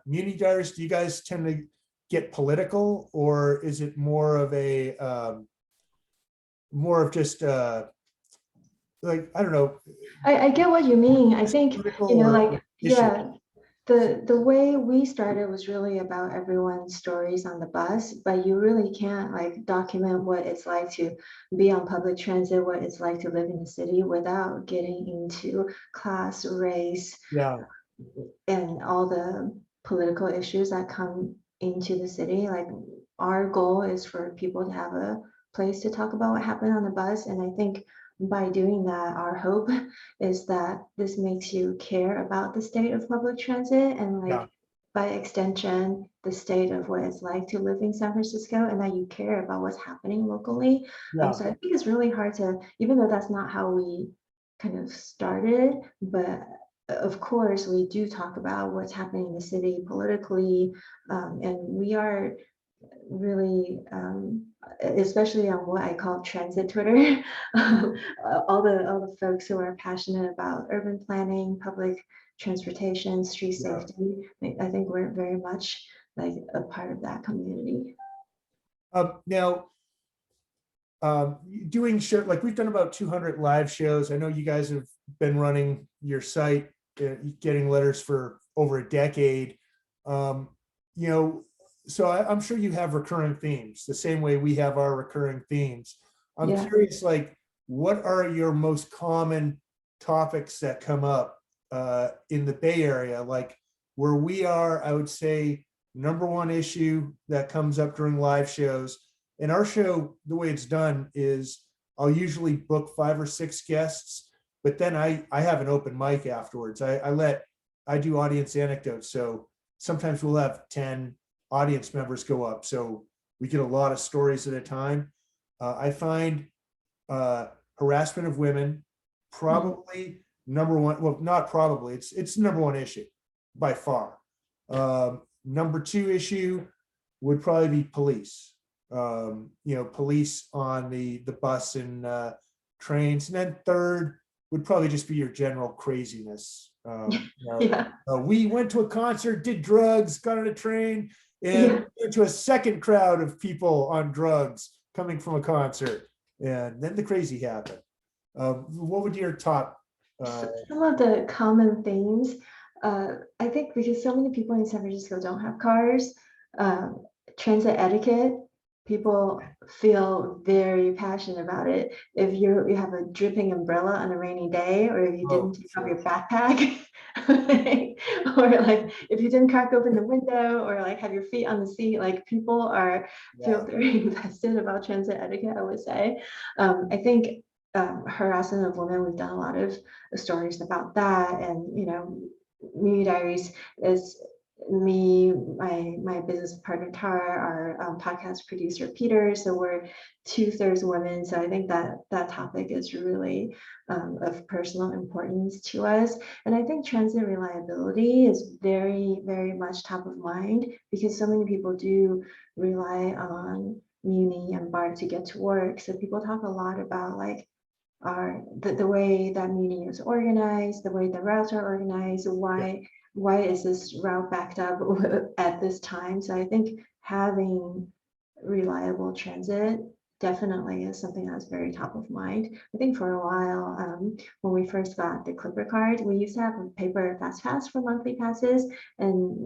Muni Diaries, do you guys tend to get political, or is it more of just I don't know. I get what you mean. I think, Yeah, the way we started was really about everyone's stories on the bus, but you really can't document what it's like to be on public transit, what it's like to live in the city without getting into class, race, and all the political issues that come into the city. Our goal is for people to have a place to talk about what happened on the bus, and I think by doing that, our hope is that this makes you care about the state of public transit, and by extension, the state of what it's like to live in San Francisco, and that you care about what's happening locally. So I think it's really hard to, even though that's not how we kind of started, but of course we do talk about what's happening in the city politically, and we are really, especially on what I call transit Twitter, all the folks who are passionate about urban planning, public transportation, street safety. I think we're very much a part of that community. Now, doing show, we've done about 200 live shows. I know you guys have been running your site, getting letters for over a decade. So I'm sure you have recurring themes, the same way we have our recurring themes. I'm curious, what are your most common topics that come up in the Bay Area? Where we are, I would say #1 issue that comes up during live shows. And our show, the way it's done is I'll usually book 5 or 6 guests, but then I have an open mic afterwards. I do audience anecdotes. So sometimes we'll have 10 audience members go up, so we get a lot of stories at a time. I find harassment of women probably #1. Well, not probably, it's the #1 issue by far. #2 issue would probably be police. Police on the bus and trains, and then third would probably just be your general craziness. We went to a concert, did drugs, got on a train, and went to a second crowd of people on drugs coming from a concert, and then the crazy happened. What would your top? Some of the common themes, I think, because so many people in San Francisco don't have cars, transit etiquette. People feel very passionate about it. If you have a dripping umbrella on a rainy day, or if you didn't take off your backpack, or if you didn't crack open the window, or have your feet on the seat, people feel very invested about transit etiquette, I would say. I think harassment of women, we've done a lot of stories about that, and Muni Diaries is me, my business partner Tara, our podcast producer Peter. So we're 2/3 women. So I think that that topic is really of personal importance to us. And I think transit reliability is very, very much top of mind because so many people do rely on Muni and BART to get to work. So people talk a lot about like the way that Muni is organized, the way the routes are organized, why is this route backed up at this time? So I think having reliable transit definitely is something that's very top of mind. I think for a while, when we first got the Clipper card, we used to have a paper fast pass for monthly passes, and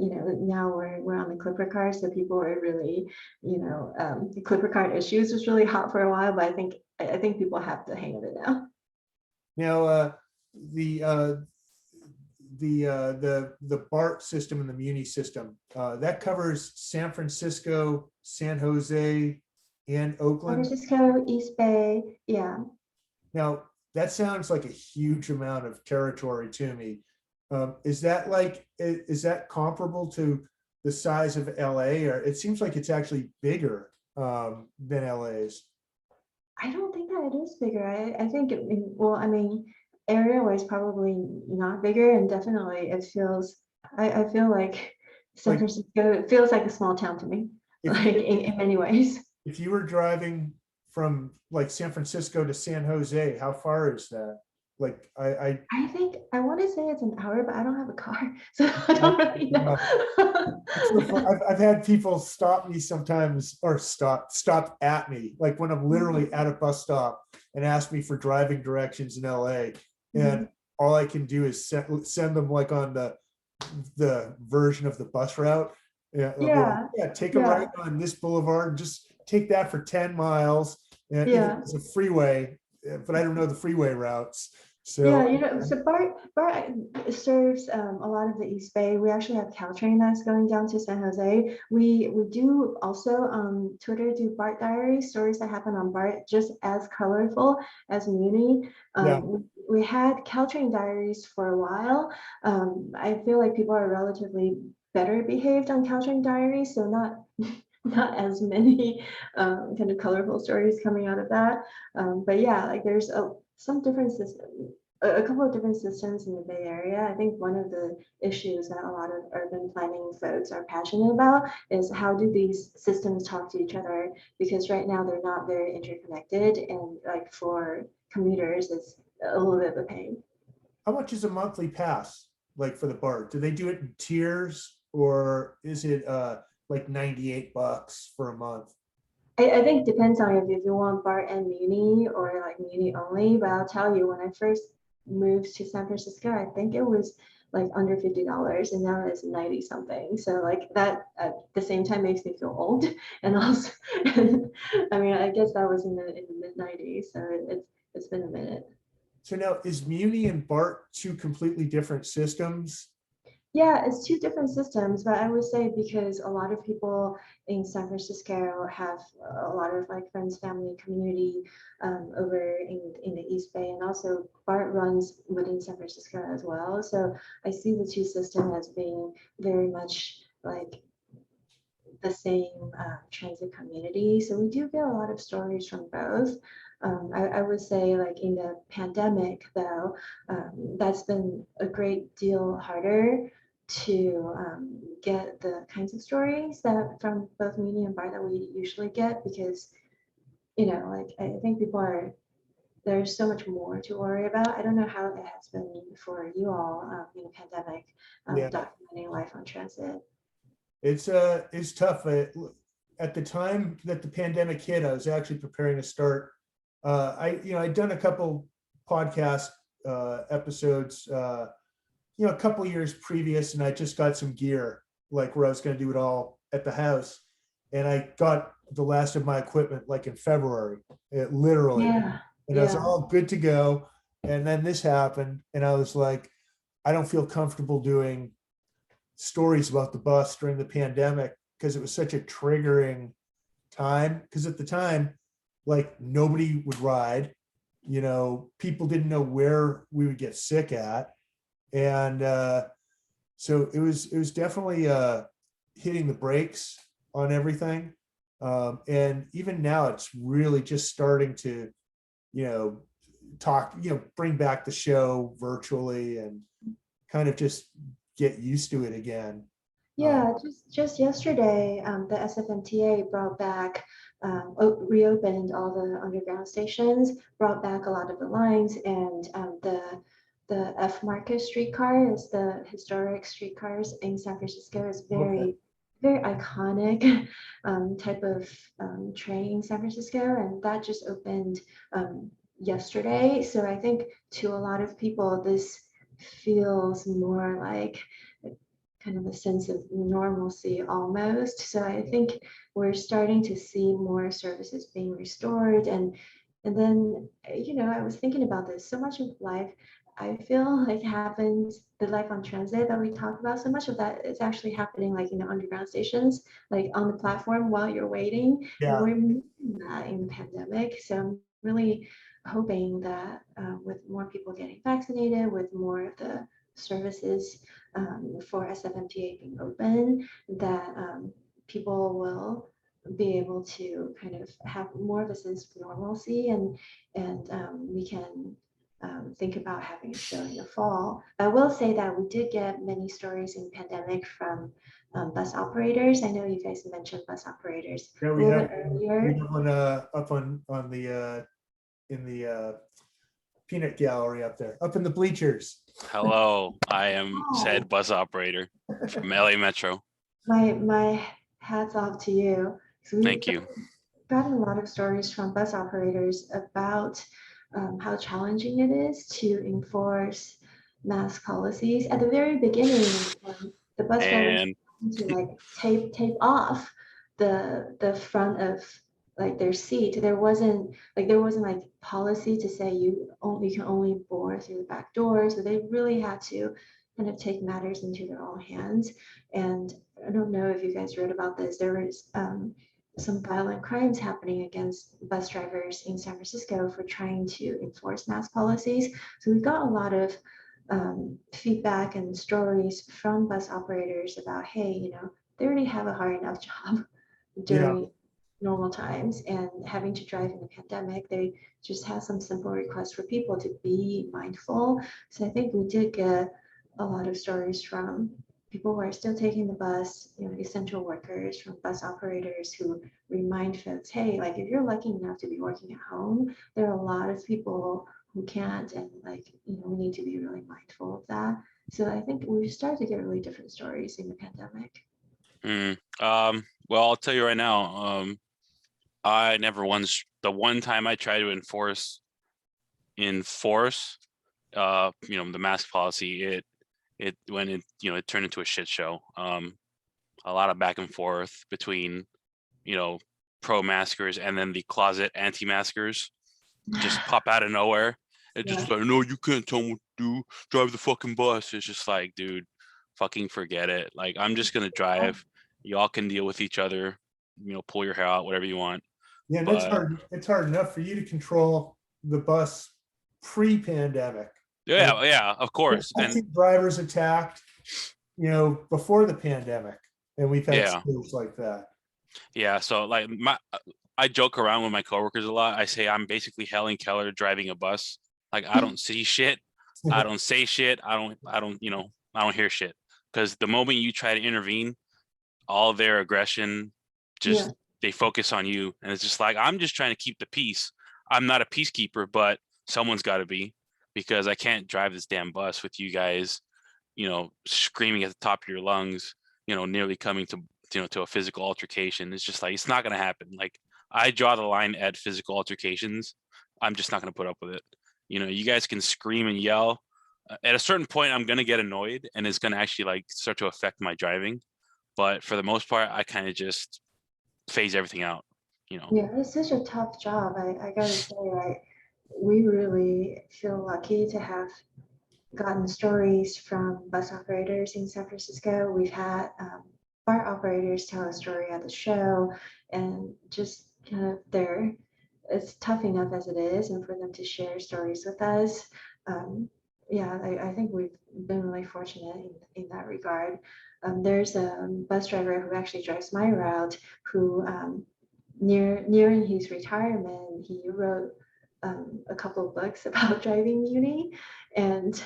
now we're on the Clipper card, so people are really, the Clipper card issues was really hot for a while, but I think people have the hang of it now. Now, the BART system and the Muni system, that covers San Francisco, San Jose, and San Oakland. Francisco, East Bay, yeah. Now, that sounds like a huge amount of territory to me. Is that comparable to the size of LA, or it seems like it's actually bigger than LA's? I don't think that it is bigger. I think, well, I mean, area-wise, probably not bigger, and definitely it feels, I feel like San Like- Francisco, it feels like a small town to me, If like you- in many ways. If you were driving from like San Francisco to San Jose, how far is that? Like I I want to say it's an hour, but I don't have a car, so I don't really know. I've had people stop me sometimes, or stop at me, like when I'm literally at a bus stop and ask me for driving directions in LA. And all I can do is send them like on the version of the bus route. Yeah, I'll be like, Yeah. take a right on this boulevard, just take that for 10 miles. And it's a freeway, but I don't know the freeway routes. So so BART serves a lot of the East Bay. We actually have Caltrain that's going down to San Jose. We do also Twitter do BART Diaries, stories that happen on BART, just as colorful as Muni. We had Caltrain Diaries for a while. I feel like people are relatively better behaved on Caltrain Diaries, so not as many kind of colorful stories coming out of that. But yeah, like there's some different systems, a couple of different systems in the Bay Area. I think one of the issues that a lot of urban planning folks are passionate about is how do these systems talk to each other? Because right now they're not very interconnected, and like for commuters, it's a little bit of a pain. how much is a monthly pass like for the BART? Do they do it in tiers, or is it like $98 for a month? I think depends on if you want BART and Muni or like Muni only, but I'll tell you, when I first moved to San Francisco, I think it was like under $50, and now it's 90 something. So like that at the same time makes me feel old. And also, I mean, I guess that was in the mid 90s, so it's been a minute. So now, is Muni and BART two completely different systems? Yeah, it's two different systems, but I would say because a lot of people in San Francisco have a lot of like friends, family, community over in the East Bay, and also BART runs within San Francisco as well. So I see the two systems as being very much like the same transit community. So we do get a lot of stories from both. I would say like in the pandemic though, that's been a great deal harder to get the kinds of stories that from both Muni and BART that we usually get, because like I think there's so much more to worry about. I don't know how it has been for you all in the pandemic, documenting life on transit. It's tough. At the time that the pandemic hit, I was actually preparing to start. I'd done a couple podcast episodes, a couple years previous, and I just got some gear, like where I was going to do it all at the house, and I got the last of my equipment like in February, literally, and I was all good to go. And then this happened, and I was like, I don't feel comfortable doing stories about the bus during the pandemic because it was such a triggering time. Because at the time, like nobody would ride, people didn't know where we would get sick at. And So it was definitely hitting the brakes on everything. And even now it's really just starting to, talk, bring back the show virtually and kind of just get used to it again. Yeah, just yesterday, the SFMTA brought back, reopened all the underground stations, brought back a lot of the lines, and the F Market streetcar is the historic streetcars in San Francisco. Is very iconic type of train in San Francisco, and that just opened yesterday. So I think to a lot of people, this feels more like kind of a sense of normalcy almost. So I think we're starting to see more services being restored. And then, I was thinking about this. So much of life, I feel like happens, the life on transit that we talk about, so much of that is actually happening like in the underground stations, like on the platform while you're waiting. And Yeah. we're missing that in the pandemic. So I'm really hoping that with more people getting vaccinated, with more of the services for SFMTA being open, that people will be able to kind of have more of a sense of normalcy, and we can think about having a show in the fall. I will say that we did get many stories in pandemic from bus operators. I know you guys mentioned bus operators Yeah, a we little have bit earlier. one up on the in the peanut gallery up there, up in the bleachers. Hello, I am Oh. said bus operator from LA Metro. My hats off to you. So we've Thank you. gotten a lot of stories from bus operators about how challenging it is to enforce mask policies. At the very beginning, the bus drivers And had to like tape off the front of like their seat. There wasn't like policy to say you can only board through the back door. So they really had to kind of take matters into their own hands. And I don't know if you guys read about this. There was some violent crimes happening against bus drivers in San Francisco for trying to enforce mask policies. So we got a lot of feedback and stories from bus operators about, hey, they already have a hard enough job during normal times, and having to drive in the pandemic, they just have some simple requests for people to be mindful. So I think we did get a lot of stories from people who are still taking the bus, essential workers, from bus operators who remind folks, hey, like if you're lucky enough to be working at home, there are a lot of people who can't, and we need to be really mindful of that. So I think we've started to get really different stories in the pandemic. well, I'll tell you right now, I never once, the one time I tried to enforce the mask policy, it turned into a shit show. A lot of back and forth between, pro maskers and then the closet anti-maskers just pop out of nowhere. It's just like, no, you can't tell me what to do. Drive the fucking bus. It's just like, dude, fucking forget it. Like, I'm just gonna drive. Y'all can deal with each other. Pull your hair out, whatever you want. Yeah, and it's hard. It's hard enough for you to control the bus pre-pandemic. Yeah, of course. And drivers attacked, before the pandemic, and we've had stories like that. Yeah, so like I joke around with my coworkers a lot. I say I'm basically Helen Keller driving a bus. Like, I don't see shit, I don't say shit, I don't hear shit. Because the moment you try to intervene, all their aggression just they focus on you, and it's just like, I'm just trying to keep the peace. I'm not a peacekeeper, but someone's got to be, because I can't drive this damn bus with you guys, screaming at the top of your lungs, nearly coming to a physical altercation. It's just like, it's not going to happen. Like, I draw the line at physical altercations. I'm just not going to put up with it. You guys can scream and yell. At a certain point, I'm going to get annoyed, and it's going to actually like start to affect my driving. But for the most part, I kind of just phase everything out. Yeah, it's such a tough job. I gotta say, we really feel lucky to have gotten stories from bus operators in San Francisco. We've had bar operators tell a story at the show, and just kind of it's tough enough as it is, and for them to share stories with us, yeah, I think we've been really fortunate in that regard. There's a bus driver who actually drives my route who nearing his retirement, he wrote a couple of books about driving Muni, and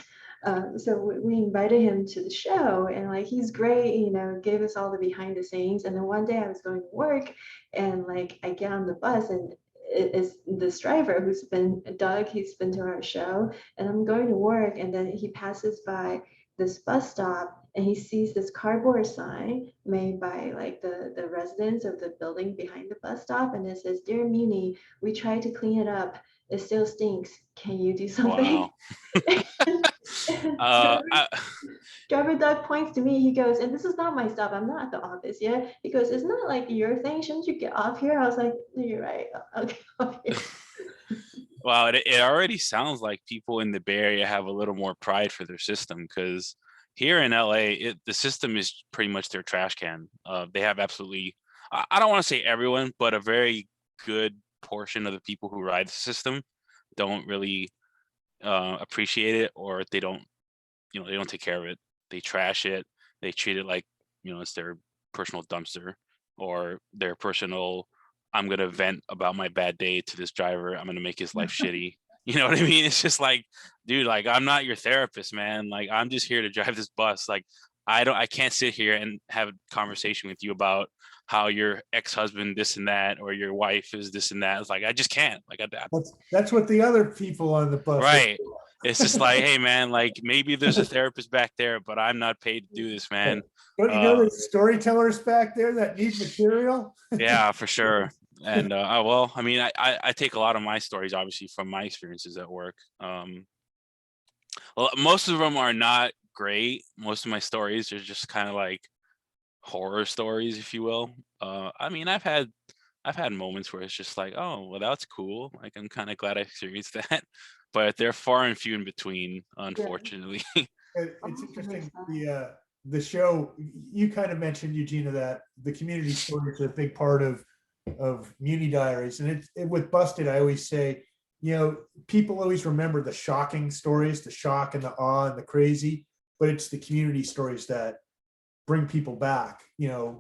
so we invited him to the show, and like he's great, you know, gave us all the behind the scenes. And then one day I was going to work, and like I get on the bus, and it's this driver who's been Doug. He's been to our show, and I'm going to work, and then he passes by this bus stop, and he sees this cardboard sign made by like the residents of the building behind the bus stop, and it says, "Dear Muni, we tried to clean it up. It still stinks. Can you do something?" Wow. Driver Doug points to me. He goes, "And this is not my stop. I'm not at the office yet." He goes, "It's not like your thing. Shouldn't you get off here?" I was like, "No, you're right. I'll get off here." Wow, it already sounds like people in the Bay Area have a little more pride for their system, because here in LA, the system is pretty much their trash can. They have absolutely, I don't want to say everyone, but a very good portion of the people who ride the system don't really appreciate it, or they don't take care of it. They trash it. They treat it like, it's their personal dumpster, or their personal, I'm going to vent about my bad day to this driver. I'm going to make his life shitty. You know what I mean? It's just like, dude, like, I'm not your therapist, man. Like, I'm just here to drive this bus. Like, I can't sit here and have a conversation with you about how your ex-husband this and that, or your wife is this and that. It's like, I just can't. Like, That's what the other people on the bus. right. It's just like, hey man, like maybe there's a therapist back there, but I'm not paid to do this, man. Don't you know there's storytellers back there that need material? Yeah, for sure. And well, I mean, I take a lot of my stories obviously from my experiences at work. Well, most of them are not great. Most of my stories are just kind of like horror stories, if you will. I mean, I've had moments where it's just like, oh, well, that's cool. Like, I'm kind of glad I experienced that, but they're far and few in between, unfortunately. It's interesting. The show, you kind of mentioned, Eugenia, that the community stories are a big part of Muni Diaries, and with Busted, I always say, people always remember the shocking stories, the shock and the awe and the crazy, but it's the community stories that bring people back.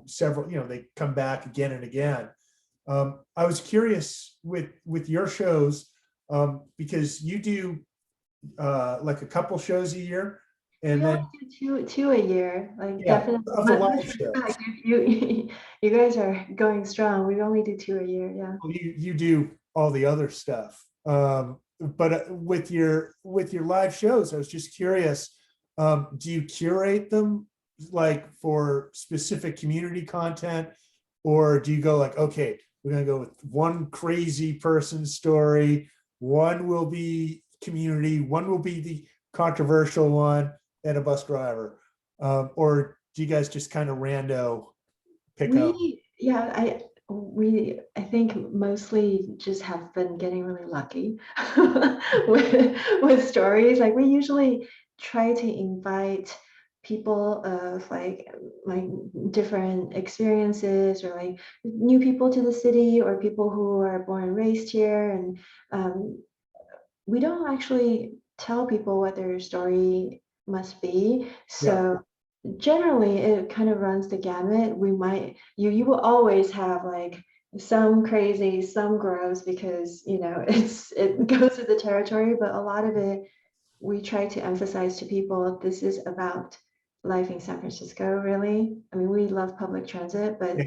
Several, they come back again and again. I was curious with your shows, because you do like a couple shows a year, and we then only do two a year, like definitely. of the live shows. You guys are going strong. We only do two a year. Yeah. You do all the other stuff, but with your live shows, I was just curious. Do you curate them like for specific community content, or do you go like, okay, we're going to go with one crazy person story, one will be community, one will be the controversial one, and a bus driver, or do you guys just kind of rando pick up? Yeah, I think mostly just have been getting really lucky with stories. Like, we usually try to invite people of like different experiences, or like new people to the city, or people who are born and raised here, and we don't actually tell people what their story must be. So generally it kind of runs the gamut. You will always have like some crazy, some gross, because it goes with the territory, but a lot of it we try to emphasize to people, this is about life in San Francisco, really. I mean, we love public transit, but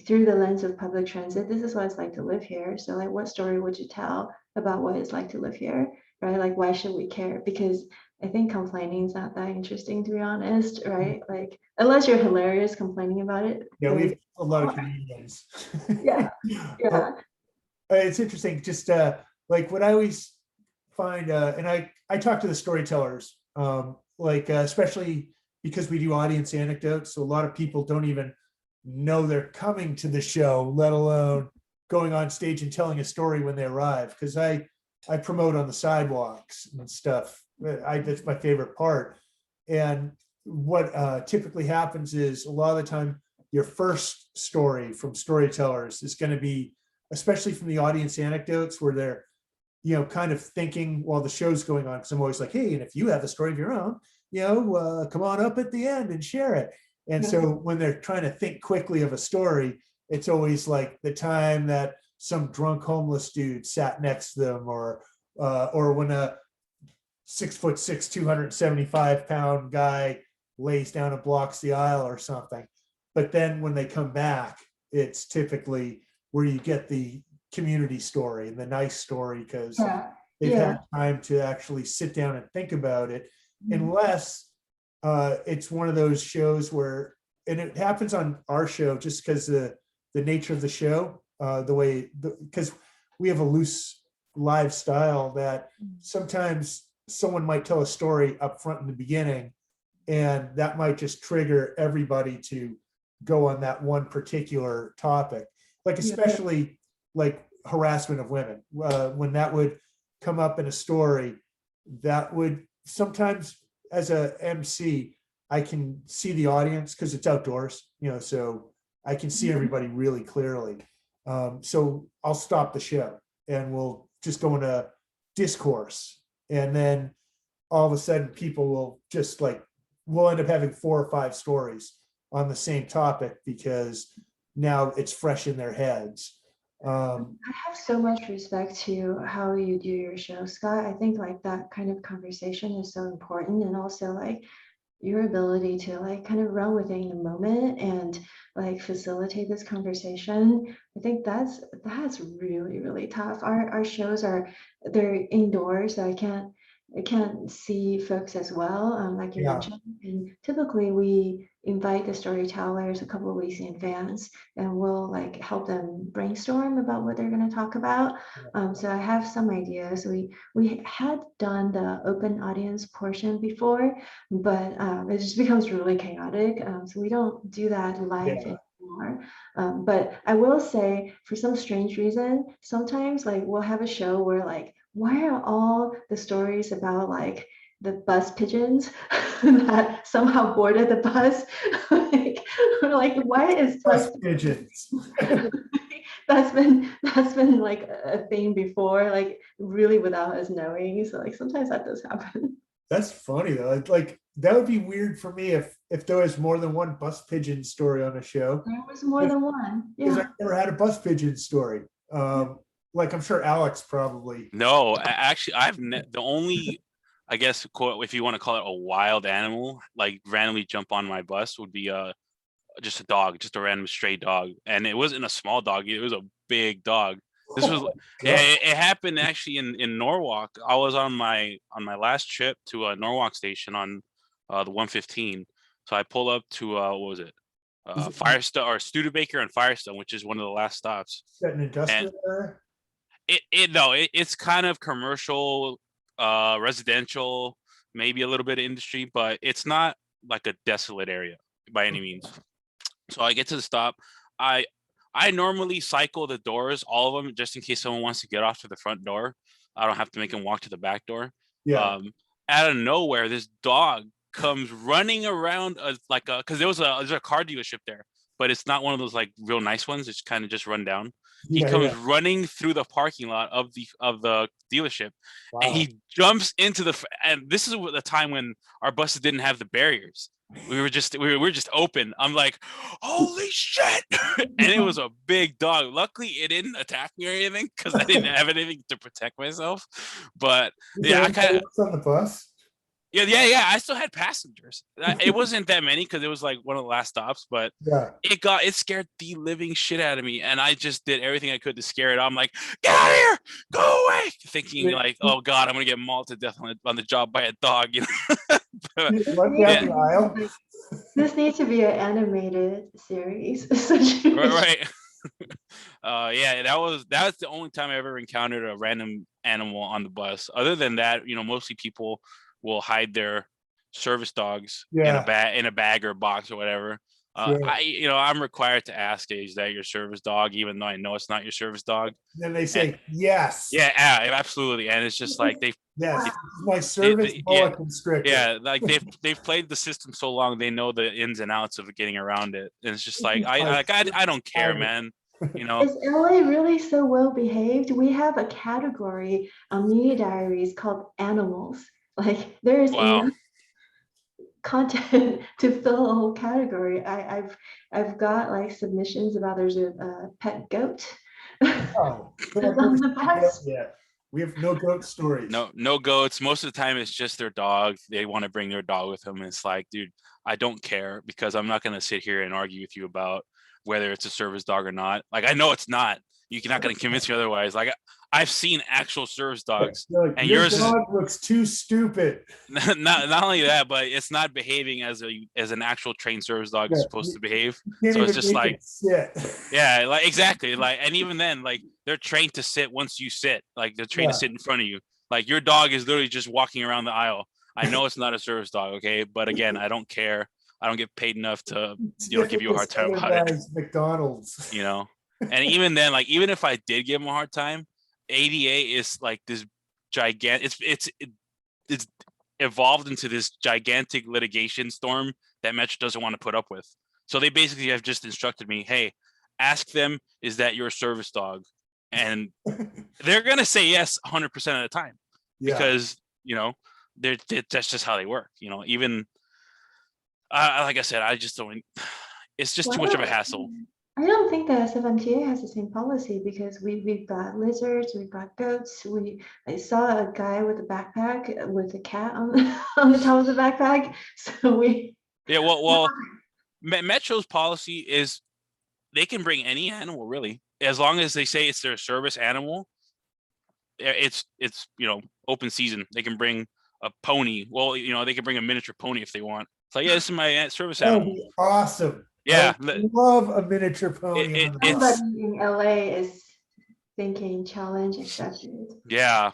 through the lens of public transit, this is what it's like to live here. So like, what story would you tell about what it's like to live here, right? Like, why should we care? Because I think complaining is not that interesting, to be honest, right? Like, unless you're hilarious complaining about it. Yeah, we have a lot of comedians. Yeah. It's interesting, just like what I always find, and I talk to the storytellers, especially because we do audience anecdotes, so a lot of people don't even know they're coming to the show, let alone going on stage and telling a story when they arrive, because I promote on the sidewalks and stuff. That's my favorite part. And what typically happens is, a lot of the time, your first story from storytellers is going to be, especially from the audience anecdotes, where they're kind of thinking while the show's going on, because I'm always like, hey, and if you have a story of your own, come on up at the end and share it. And so when they're trying to think quickly of a story, it's always like the time that some drunk homeless dude sat next to them, or when a 6'6", 275-pound guy lays down and blocks the aisle or something. But then when they come back, it's typically where you get the community story and the nice story, because they've had time to actually sit down and think about it, unless it's one of those shows where, and it happens on our show just because the nature of the show, because we have a loose live style, that sometimes someone might tell a story up front in the beginning, and that might just trigger everybody to go on that one particular topic, like especially like harassment of women. When that would come up in a story, that would sometimes, as a MC, I can see the audience because it's outdoors, so I can see everybody really clearly. So I'll stop the show and we'll just go into discourse, and then all of a sudden people will just we'll end up having 4 or 5 stories on the same topic because now it's fresh in their heads. I have so much respect to how you do your show, Scott. I think that kind of conversation is so important, and also your ability to kind of run within the moment and facilitate this conversation. I think that's really, really tough. Our shows they're indoors, so I can't see folks as well, like you mentioned. And typically we invite the storytellers a couple of weeks in advance, and we'll help them brainstorm about what they're going to talk about. So I have some ideas. We had done the open audience portion before, but it just becomes really chaotic. So we don't do that live anymore. But I will say, for some strange reason, sometimes we'll have a show where why are all the stories about the bus pigeons that somehow boarded the bus? Why is bus pigeons? that's been a thing before, really without us knowing. So sometimes that does happen. That's funny though. That would be weird for me if there was more than one bus pigeon story on a show. There was more than one. Because Yeah. I've never had a bus pigeon story. I'm sure Alex probably. No, actually, the only, I guess, if you want to call it a wild animal, randomly jump on my bus, would be just a dog, just a random stray dog, and it wasn't a small dog; it was a big dog. This was it happened actually in Norwalk. I was on my last trip to a Norwalk station on the 115. So I pull up to what was it? Firestone or Studebaker and Firestone, which is one of the last stops. Is that an industrial area? It's kind of commercial, residential, maybe a little bit of industry, but it's not like a desolate area by any means. So I get to the stop. I normally cycle the doors, all of them, just in case someone wants to get off to the front door. I don't have to make them walk to the back door. Yeah. Out of nowhere, this dog comes running around because there's a car dealership there, but it's not one of those real nice ones. It's kind of just run down. He comes running through the parking lot of the dealership. Wow. And he jumps into and this is the time when our buses didn't have the barriers. We were just open. I'm like, holy shit. And it was a big dog. Luckily it didn't attack me or anything because I didn't have anything to protect myself. But I kind of on the bus. Yeah. I still had passengers. It wasn't that many because it was one of the last stops, but it scared the living shit out of me. And I just did everything I could to scare it. I'm like, get out of here, go away. Thinking oh God, I'm going to get mauled to death on the job by a dog. But, this needs to be an animated series. Right. That was the only time I ever encountered a random animal on the bus. Other than that, mostly people will hide their service dogs in a bag or a box or whatever. I'm required to ask, is that your service dog, even though I know it's not your service dog? Then they say yes. Yeah, absolutely. And it's just my service boa constrictor. Yeah, they've played the system so long, they know the ins and outs of getting around it. And it's just I don't care, man. You know, Is LA really so well behaved? We have a category on Muni Diaries called animals. Like there is wow. enough content to fill a whole category. I've got like submissions about there's a pet goat. Oh, but That's I've never on the seen a goat bus. yet. We have no goat stories. No goats. Most of the time it's just their dog. They want to bring their dog with them. And it's like, dude, I don't care, because I'm not going to sit here and argue with you about whether it's a service dog or not. Like, I know it's not. You're not going to convince me otherwise. Like, I've seen actual service dogs, You're like, and your yours is dog looks too stupid. not only that, but it's not behaving as an actual trained service dog is Yeah, supposed to behave. Can't So it's even just make like, it sit. yeah, like exactly. Like, and even then, like, they're trained to sit once you sit. Like, they're trained to Yeah. sit in front of you. Like, your dog is literally just walking around the aisle. I know it's not a service dog, okay? But again, I don't care. I don't get paid enough to, give you a hard time about it. McDonald's. You know? And even then, like, even if I did give him a hard time, ADA is like this gigantic. It's evolved into this gigantic litigation storm that Metro doesn't want to put up with. So they basically have just instructed me, hey, ask them, is that your service dog? And they're gonna say yes 100% of the time, Yeah. because that's just how they work. Even like I said, I just don't. It's just too much of a hassle. I don't think the SFMTA has the same policy, because we've got lizards, we've got goats. I saw a guy with a backpack with a cat on on the top of the backpack. So Yeah, well, Metro's policy is they can bring any animal, really, as long as they say it's their service animal. It's open season. They can bring a pony. Well, they can bring a miniature pony if they want. It's like, yeah, this is my service That would animal. be awesome. Yeah, I love a miniature pony. it's somebody in LA is thinking challenge accepted. yeah.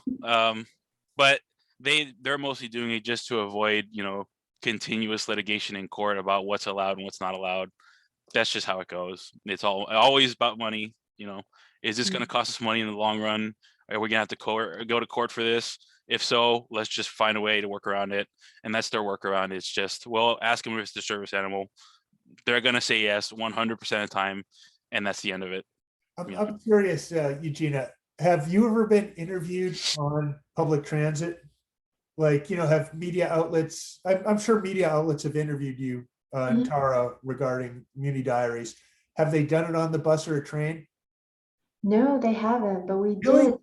But they're mostly doing it just to avoid continuous litigation in court about what's allowed and what's not allowed. That's just how it goes. It's always about money. Is this going to cost us money in the long run? Are we going to have to go to court for this? If so, let's just find a way to work around it. And that's their workaround. It's just, well, ask them if it's the service animal. They're going to say yes 100% of the time. And that's the end of it. I'm curious, Eugenia, have you ever been interviewed on public transit? Like, have media outlets, I'm sure media outlets have interviewed you, Tara, regarding Muni Diaries. Have they done it on the bus or a train? No, they haven't, but we Really? did.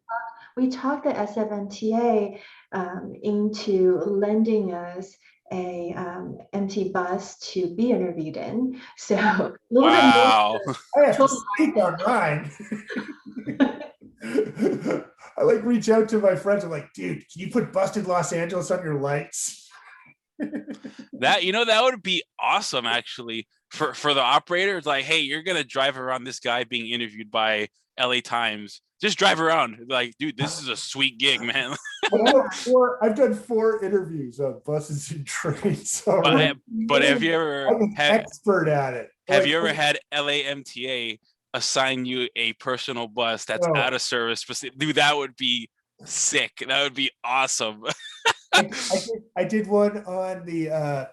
We talked the SFMTA into lending us a empty bus to be interviewed in. So a little wow. bit I have to sleep on mine. I like reach out to my friends. I'm like, dude, can you put Busted Los Angeles on your lights? That would be awesome, actually, for the operator. It's like, hey, you're gonna drive around this guy being interviewed by LA Times. Just drive around. Like, dude, this is a sweet gig, man. I've done 4 interviews on buses and trains. But have you ever I'm an expert at it. Have you ever had LAMTA assign you a personal bus that's out of service? Dude, that would be sick. That would be awesome. I did one on the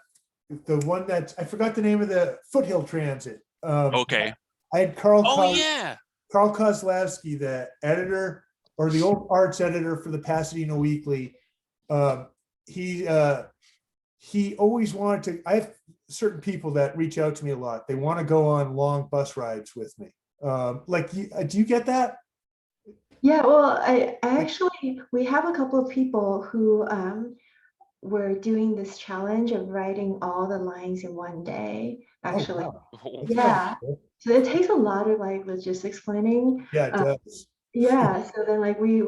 one that I forgot the name of the Foothill Transit. Okay. I had Carl Kozlowski, the editor or the old arts editor for the Pasadena Weekly. He always wanted to. I have certain people that reach out to me a lot. They want to go on long bus rides with me. Do you get that? Yeah, well, I actually, we have a couple of people who were doing this challenge of writing all the lines in one day, actually. Oh, wow. Yeah. So it takes a lot of like logistics planning. Yeah, it does. Yeah. So then like we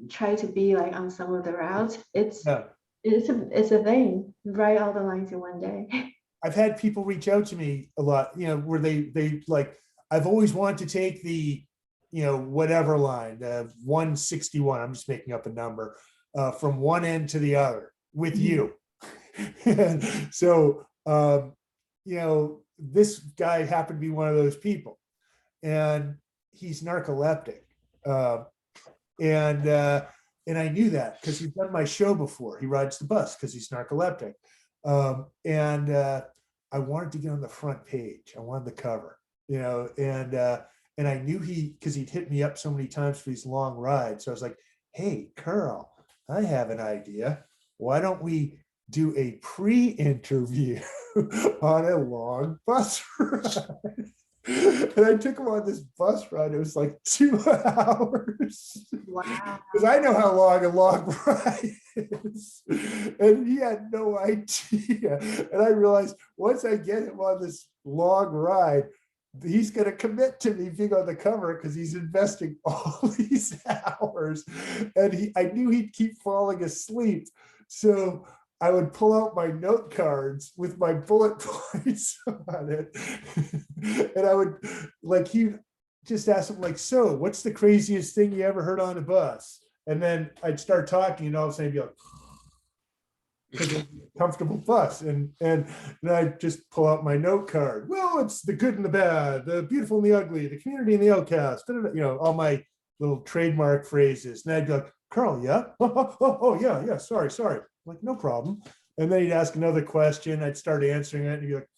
try to be like on some of the routes. It's a thing. Write all the lines in one day. I've had people reach out to me a lot, where they like, I've always wanted to take the, whatever line, 161, I'm just making up a number, from one end to the other with you. So, this guy happened to be one of those people, and he's narcoleptic. And I knew that because he's done my show before. He rides the bus because he's narcoleptic. I wanted to get on the front page. I wanted the cover, and and I knew because he'd hit me up so many times for these long rides. So I was like, hey, Carl, I have an idea. Why don't we do a pre-interview on a long bus ride? And I took him on this bus ride. It was like 2 hours. Wow. Because I know how long a long ride is. And he had no idea. And I realized once I get him on this long ride, he's going to commit to me being on the cover because he's investing all these hours. And I knew he'd keep falling asleep. So I would pull out my note cards with my bullet points on it. And I would, like, he just ask him, like, so what's the craziest thing you ever heard on a bus? And then I'd start talking, and all of a sudden he'd be like, because it's a comfortable bus. And then I'd just pull out my note card. Well, it's the good and the bad, the beautiful and the ugly, the community and the outcast, you know, all my little trademark phrases. And I'd be like, Carl, yeah? Oh, yeah, sorry. I'm like, no problem. And then he'd ask another question. I'd start answering it, and he'd be like,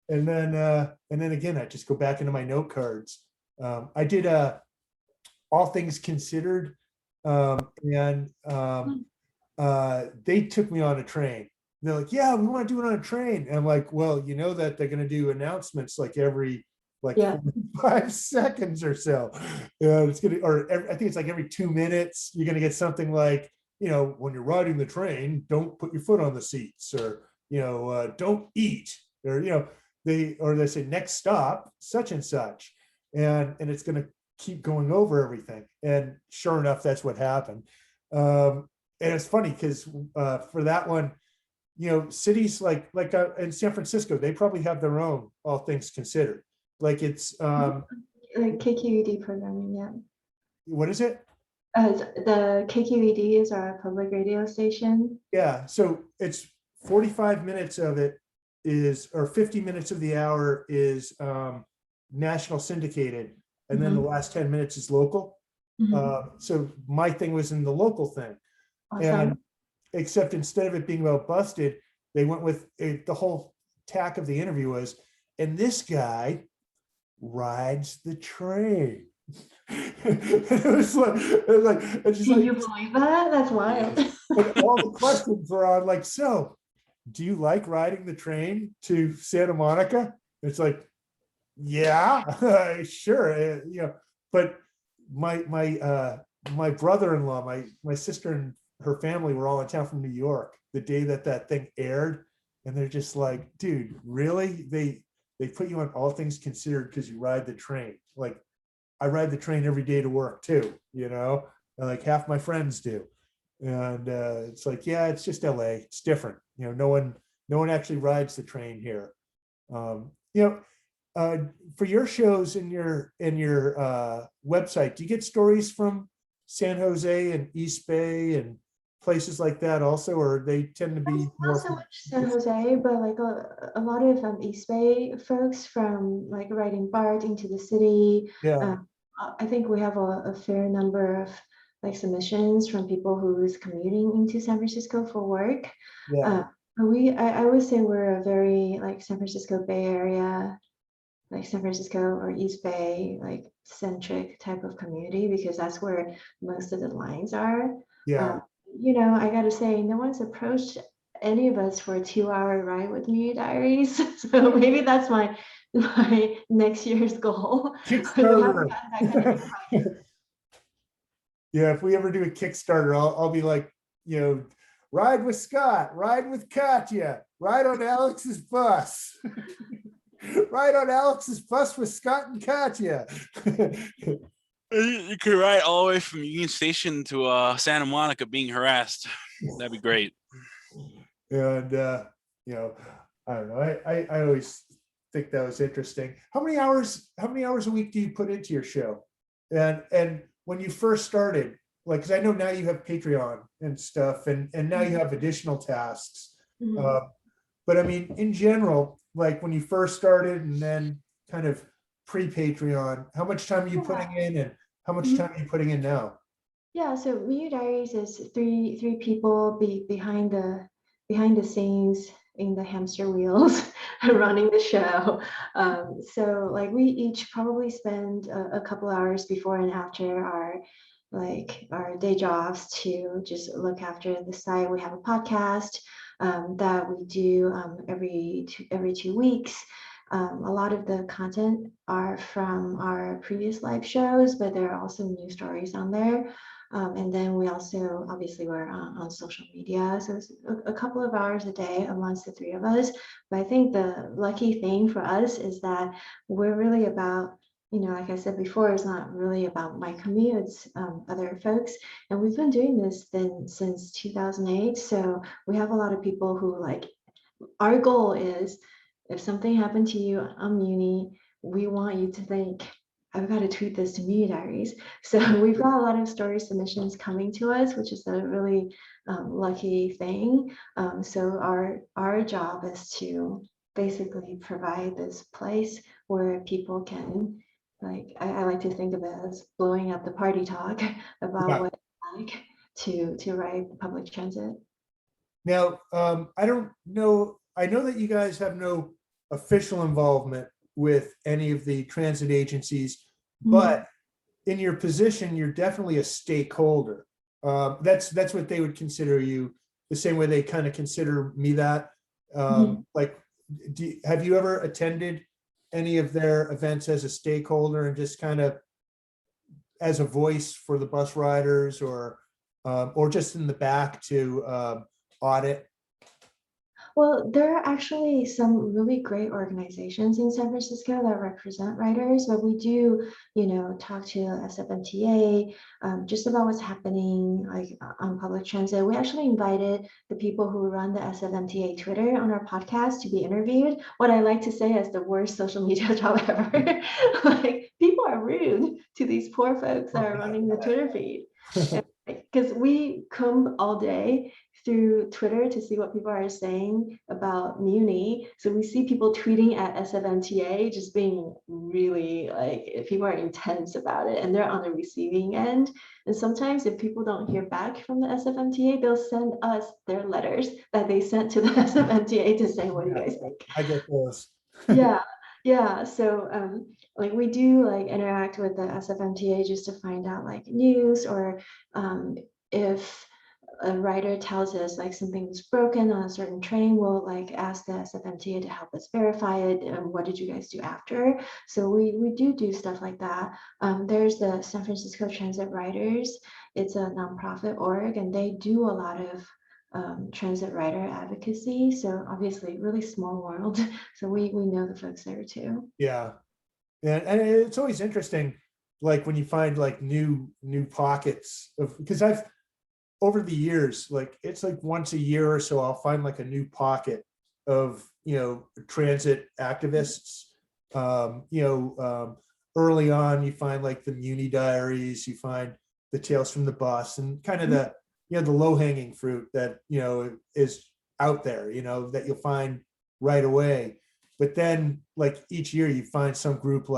and then again, I'd just go back into my note cards. I did All Things Considered, and they took me on a train. They're like, yeah, we want to do it on a train. And I'm like, well, you know that they're going to do announcements like every 45 seconds or so. It's gonna, or I think it's like every 2 minutes, you're going to get something like, you know, when you're riding the train, don't put your foot on the seats, or, you know, don't eat, or, you know, they say next stop, such and such. And it's going to keep going over everything. And sure enough, that's what happened. And it's funny because for that one, you know, cities like in San Francisco, they probably have their own All Things Considered. Like it's like KQED programming, yeah. What is it? The KQED is our public radio station. Yeah, so it's 45 minutes of it is, or 50 minutes of the hour is national syndicated, and then the last 10 minutes is local. So my thing was in the local thing. Awesome. And except instead of it being about busted, they went with the whole tack of the interview was, and this guy rides the train. It was like, and she's Can like, you believe that? That's wild. and all the questions were on like, so do you like riding the train to Santa Monica? It's like, yeah, sure, you know. But my brother-in-law, my sister and her family were all in town from New York the day that thing aired, and they're just like, dude, really? They put you on All Things Considered because you ride the train. Like, I ride the train every day to work too, you know, and like half my friends do. And it's like, yeah, it's just LA. It's different. You know, no one actually rides the train here. You know, for your shows in your website, do you get stories from San Jose and East Bay and places like that also, or they tend to be more not so much San Jose, but like a lot of East Bay folks from like riding BART into the city. Yeah. I think we have a fair number of like submissions from people who's commuting into San Francisco for work. Yeah. I would say we're a very like San Francisco Bay Area, like San Francisco or East Bay, like centric type of community, because that's where most of the lines are. Yeah. You know, I gotta say, no one's approached any of us for a 2-hour ride with Muni Diaries. So maybe that's my next year's goal. Kickstarter. Yeah, if we ever do a Kickstarter, I'll be like, you know, ride with Scott, ride with Katya, ride on Alex's bus. Ride on Alex's bus with Scott and Katya. You could ride all the way from Union Station to Santa Monica being harassed. That'd be great. And you know, I don't know. I always think that was interesting. How many hours a week do you put into your show? And when you first started, like, because I know now you have Patreon and stuff, and now you have additional tasks. But I mean, in general, like when you first started and then kind of pre-Patreon, how much time are you putting in, and how much time are you putting in now? Yeah, so Muni Diaries is three people behind the scenes, in the hamster wheels running the show. So like we each probably spend a couple hours before and after our day jobs to just look after the site. We have a podcast that we do every 2 weeks. A lot of the content are from our previous live shows, but there are also new stories on there. And then we also, obviously, we're on social media. So it's a couple of hours a day amongst the three of us. But I think the lucky thing for us is that we're really about, like I said before, it's not really about my commute, it's other folks. And we've been doing this since 2008. So we have a lot of people who our goal is, if something happened to you on Muni, we want you to think, I've got to tweet this to Muni Diaries. So we've got a lot of story submissions coming to us, which is a really lucky thing. So our job is to basically provide this place where people can, I like to think of it as blowing up the party talk about what it's like to ride public transit. Now, I don't know. I know that you guys have no official involvement with any of the transit agencies, but in your position, you're definitely a stakeholder. That's what they would consider you, the same way they kind of consider me that. Like, have you ever attended any of their events as a stakeholder and just kind of as a voice for the bus riders, or just in the back to audit? Well, there are actually some really great organizations in San Francisco that represent riders, but we do, talk to SFMTA just about what's happening on public transit. We actually invited the people who run the SFMTA Twitter on our podcast to be interviewed. What I like to say is the worst social media job ever. People are rude to these poor folks that are running the Twitter feed. Because we comb all day through Twitter to see what people are saying about Muni. So we see people tweeting at SFMTA, just being really people are intense about it, and they're on the receiving end. And sometimes if people don't hear back from the SFMTA, they'll send us their letters that they sent to the SFMTA to say, what do you guys think? I get those. Yeah. So we do interact with the SFMTA just to find out news, or if a rider tells us something was broken on a certain train, we'll ask the SFMTA to help us verify it. And what did you guys do after? So we do stuff like that. There's the San Francisco Transit Riders. It's a nonprofit org, and they do a lot of transit rider advocacy. So obviously really small world. So we know the folks there too. Yeah. And it's always interesting, when you find new pockets of, because I've, over the years, it's once a year or so, I'll find a new pocket of, transit activists. Early on, you find the Muni Diaries, you find the Tales from the Bus, and kind of the low hanging fruit that, is out there, that you'll find right away. But then each year you find some group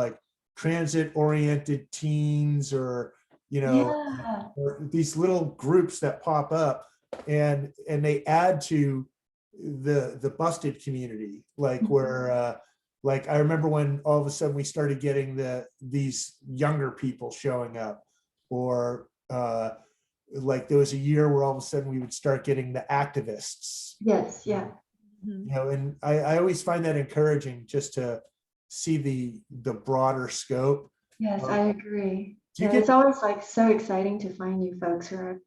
transit oriented teens, or, or these little groups that pop up, and they add to the busted community, where I remember when all of a sudden we started getting these younger people showing up, or there was a year where all of a sudden we would start getting the activists. Yes, yeah. And I always find that encouraging, just to see the broader scope. Yes, I agree. It's always so exciting to find new folks who are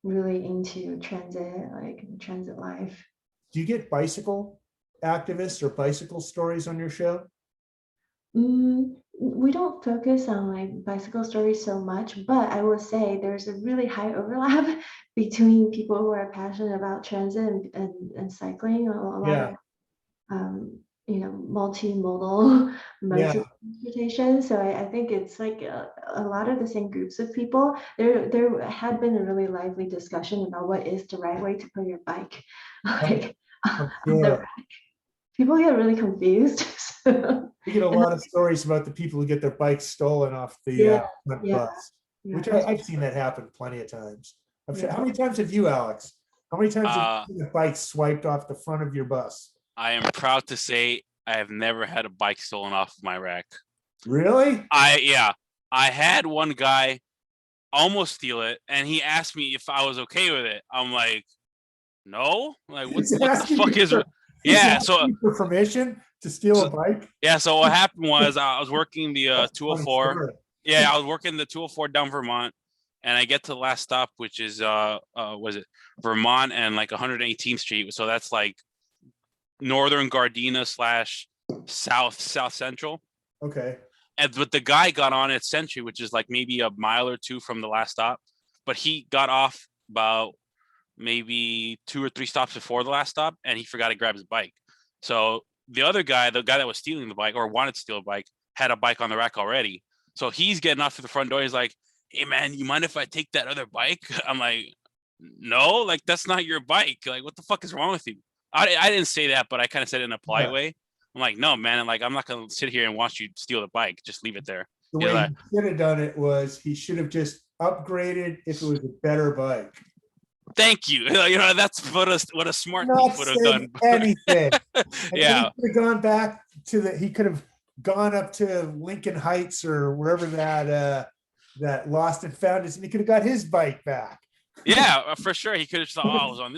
really into transit life. Do you get bicycle activists or bicycle stories on your show? We don't focus on bicycle stories so much, but I will say there's a really high overlap between people who are passionate about transit and cycling. A lot of multimodal modes of transportation. So I think it's a lot of the same groups of people. There had been a really lively discussion about what is the right way to put your bike on the rack. People get really confused. We get a lot of stories about the people who get their bikes stolen off the front bus, which I've seen that happen plenty of times. I'm sure. How many times have you, Alex? How many times have you seen a bike swiped off the front of your bus? I am proud to say I have never had a bike stolen off of my rack. Really? I had one guy almost steal it, and he asked me if I was okay with it. I'm like, no, like what He's the asking fuck you is? for- he's Yeah, so asking you for permission to steal a bike. yeah, so what happened was I was working the That's a funny 204. story. Yeah, I was working the 204 down Vermont, and I get to the last stop, which is was it Vermont and like 118th Street. So that's like northern Gardena / south central. Okay. But the guy got on at Century, which is like maybe a mile or two from the last stop. But he got off about maybe 2 or 3 stops before the last stop, and he forgot to grab his bike. So the other guy, the guy that was stealing the bike or wanted to steal a bike, had a bike on the rack already. So he's getting off to the front door. He's like, "Hey man, you mind if I take that other bike?" I'm like, "No, like that's not your bike. Like, what the fuck is wrong with you?" I didn't say that, but I kind of said it in a polite way. I'm like, "No, man, and like I'm not gonna sit here and watch you steal the bike. Just leave it there." The He's way like, he should have done it was he should have just upgraded if it was a better bike. "Thank you." You know, that's what a smart Not thief would have saying done. anything. And Yeah. he could have gone back to he could have gone up to Lincoln Heights or wherever that lost and found is, and he could have got his bike back. Yeah, for sure. He could have thought, "Oh, I was on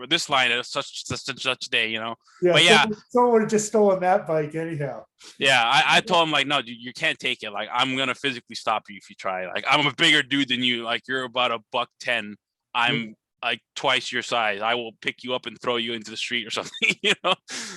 this line at such day," you know. Yeah, But yeah, someone would have just stolen that bike anyhow. yeah. I told him like, "No, dude, you can't take it. Like, I'm gonna physically stop you if you try. Like, I'm a bigger dude than you. Like, you're about $110. I'm like twice your size. I will pick you up and throw you into the street or something." You know.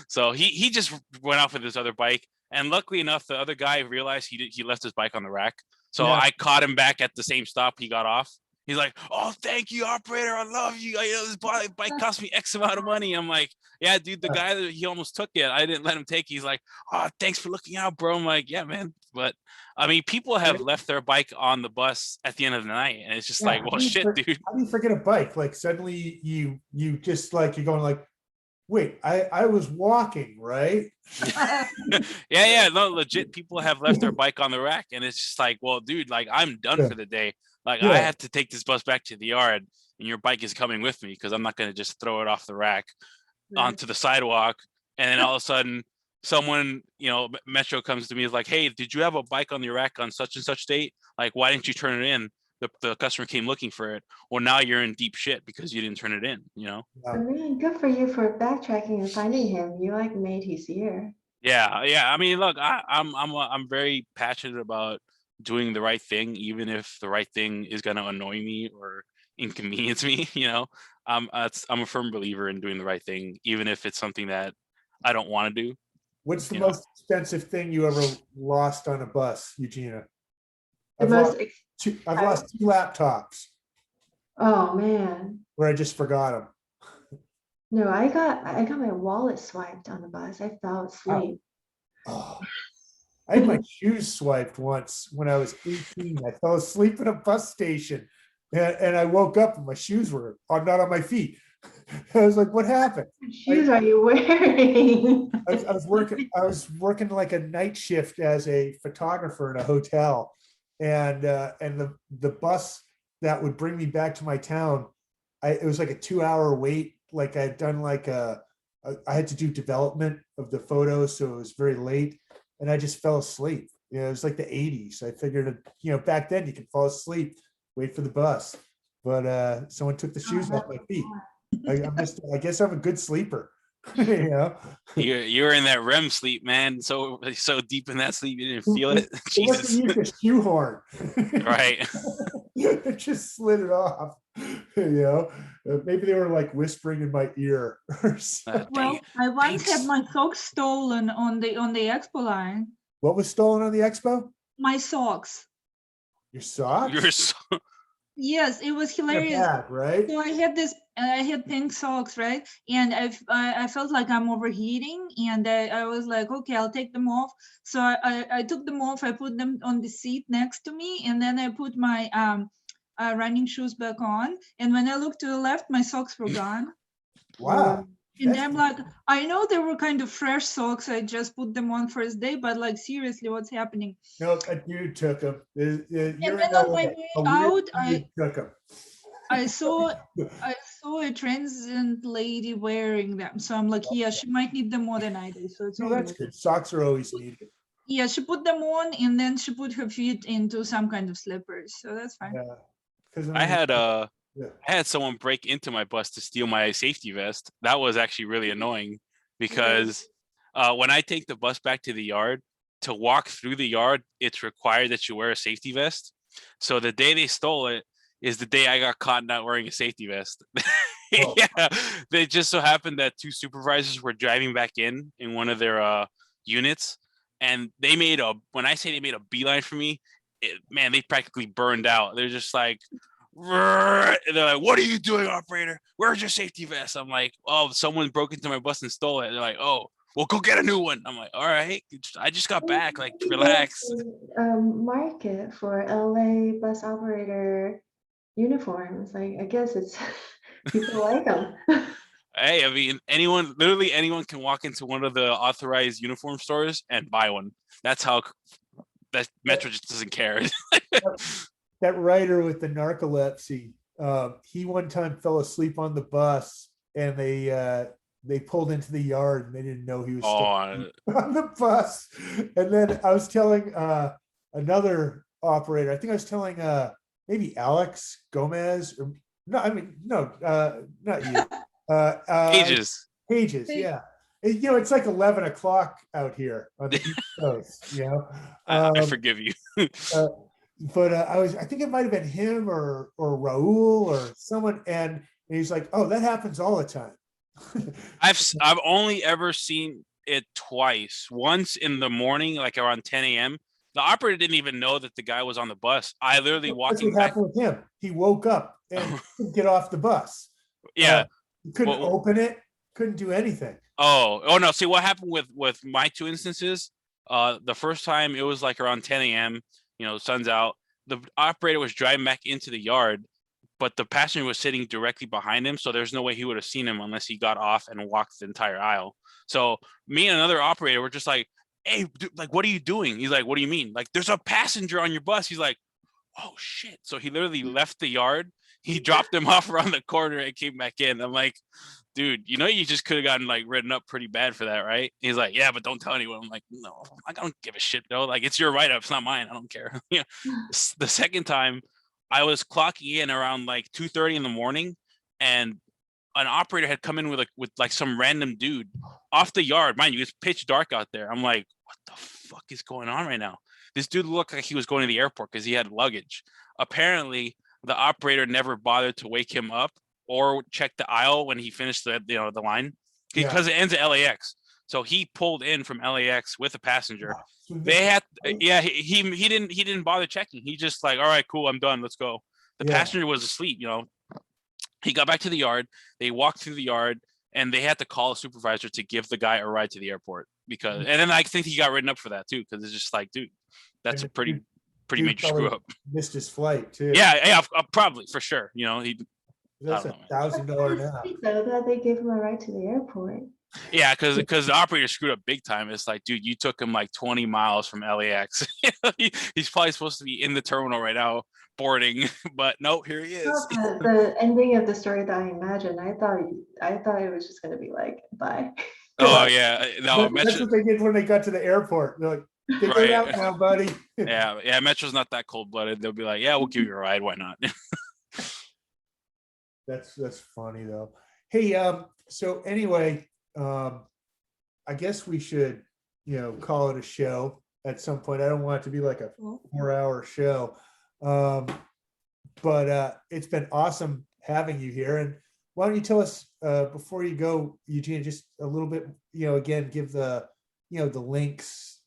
So he just went off with his other bike, and luckily enough, the other guy realized he left his bike on the rack. So Yeah. I caught him back at the same stop he got off. He's like, "Oh, thank you, operator. I love you. You know, this bike cost me X amount of money." I'm like, "Yeah, dude, the guy that he almost took it, I didn't let him take it." He's like, "Oh, thanks for looking out, bro." I'm like, "Yeah, man." But I mean, people have left their bike on the bus at the end of the night, and it's just Yeah, like, well, shit, dude. How do you forget a bike? Like suddenly you just like you're going like, wait, I was walking, right? Yeah, no, legit. People have left their bike on the rack, and it's just like, well, dude, like I'm done Yeah. for the day. Like Yeah. I have to take this bus back to the yard, and your bike is coming with me because I'm not going to just throw it off the rack onto the sidewalk, and then all of a sudden someone, you know, Metro comes to me is like, "Hey, did you have a bike on your rack on such and such date? Like, why didn't you turn it in? The customer came looking for it." Well, now you're in deep shit because you didn't turn it in, you know? I mean, good for you for backtracking and finding him. You like made his year. Yeah. I mean, look, I'm very passionate about doing the right thing, even if the right thing is going to annoy me or inconvenience me. You know, I'm a firm believer in doing the right thing, even if it's something that I don't want to do. What's the You know. most expensive thing you ever lost on a bus, Eugenia? The I've most, lost 2 laptops oh man. where I just forgot them. No, I got my wallet swiped on the bus. I fell asleep. Oh, I had my shoes swiped once when I was 18. I fell asleep at a bus station and I woke up and my shoes were not on my feet. I was like, what happened? What shoes are you wearing? I was working like a night shift as a photographer in a hotel. And the bus that would bring me back to my town, it was like a 2-hour wait. Like I'd done like I had to do development of the photos, so it was very late, and I just fell asleep. You know, it was like the 80s. I figured, you know, back then you could fall asleep, wait for the bus, but someone took the shoes off my feet. I guess I'm a good sleeper. You know, You're in that REM sleep, man. So deep in that sleep, you didn't feel it. It Jesus, wasn't used a shoehorn. right? It just slid it off. You know, maybe they were like whispering in my ear or something. Well, I once Thanks. had my socks stolen on the expo line. What was stolen on the expo? My socks. Your socks? You're so Yes, it was They're hilarious. bad, right? So I had pink socks, right? And I felt like I'm overheating, and I was like, okay, I'll take them off. So I took them off. I put them on the seat next to me, and then I put my running shoes back on. And when I looked to the left, my socks were gone. Wow. And That's- I'm like, I know they were kind of fresh socks. I just put them on first day, but like seriously, what's happening? No, a dude took them. And then on my way out, I saw saw a transient lady wearing them. So I'm like, yeah, she might need them more than I do. So it's No, all that's good. good. Socks are always needed. Yeah, she put them on and then she put her feet into some kind of slippers. So that's fine. Yeah. Because I had yeah. I had someone break into my bus to steal my safety vest. That was actually really annoying because when I take the bus back to the yard, to walk through the yard, it's required that you wear a safety vest. So the day they stole it is the day I got caught not wearing a safety vest. Oh. Yeah, they just so happened that two supervisors were driving back in one of their units, and they made a when I say they made a beeline for me, man, they practically burned out. They're just like, and they're like, "What are you doing, operator? Where's your safety vest?" I'm like, "Oh, someone broke into my bus and stole it." They're like, "Oh, well, go get a new one." I'm like, "All right, I just got back. Like, relax." Market for LA bus operator uniforms. Like, I guess it's people like them. Hey, I mean, literally anyone can walk into one of the authorized uniform stores and buy one. That's how that Metro just doesn't care. That writer with the narcolepsy, he one time fell asleep on the bus, and they pulled into the yard and they didn't know he was still Oh, on the bus. And then I was telling another operator, I think I was telling maybe Alex Gomez, or no, I mean no, not you. ages. Pages, yeah. You know, it's like 11 o'clock out here on the East Coast. You know, I forgive you. but I think it might have been him or Raul or someone, and he's like, "Oh, that happens all the time." I've only ever seen it twice. Once in the morning, like around 10 a.m. The operator didn't even know that the guy was on the bus. I literally That's walking what back. happened with him. He woke up and couldn't get off the bus. Yeah. He couldn't Well, open it. Couldn't do anything. Oh no. See what happened with my two instances. The first time it was like around 10 a.m. You know, sun's out. The operator was driving back into the yard, but the passenger was sitting directly behind him, so there's no way he would have seen him unless he got off and walked the entire aisle. So me and another operator were just like, "Hey, dude, like, what are you doing?" He's like, "What do you mean? Like, there's a passenger on your bus." He's like, "Oh shit!" So he literally left the yard. He dropped him off around the corner and came back in. I'm like, "Dude, you know you just could have gotten like written up pretty bad for that, right?" He's like, "Yeah, but don't tell anyone." I'm like, "No, I don't give a shit, though. Like, it's your write-up, it's not mine. I don't care." Yeah. The second time, I was clocking in around like 2:30 in the morning, and an operator had come in with like some random dude off the yard. Mind you, it's pitch dark out there. I'm like, "What the fuck is going on right now?" This dude looked like he was going to the airport because he had luggage. Apparently, the operator never bothered to wake him up or check the aisle when he finished the line because it ends at LAX. So he pulled in from LAX with a passenger. They had he didn't bother checking. He just like, "All right, cool, I'm done. Let's go." The passenger was asleep, you know. He got back to the yard. They walked through the yard, and they had to call a supervisor to give the guy a ride to the airport and then I think he got written up for that too, because it's just like, dude, that's a pretty major screw up. Missed his flight too. Yeah, probably for sure. You know, that's $1,000 now. So that they gave him a ride to the airport. Yeah, because the operator screwed up big time. It's like, dude, you took him like 20 miles from LAX. He's probably supposed to be in the terminal right now boarding, but no, here he is. The ending of the story that I imagined, I thought it was just going to be like, bye. Oh yeah, no, that's what they did when they got to the airport. They're like, "Figure it out now, buddy." Yeah, Metro's not that cold-blooded. They'll be like, "Yeah, we'll give you a ride. Why not?" That's funny though. Hey, so anyway, I guess we should, call it a show at some point. I don't want it to be like a 4-hour show. But it's been awesome having you here. And why don't you tell us before you go, Eugenia, just a little bit, again, give the links,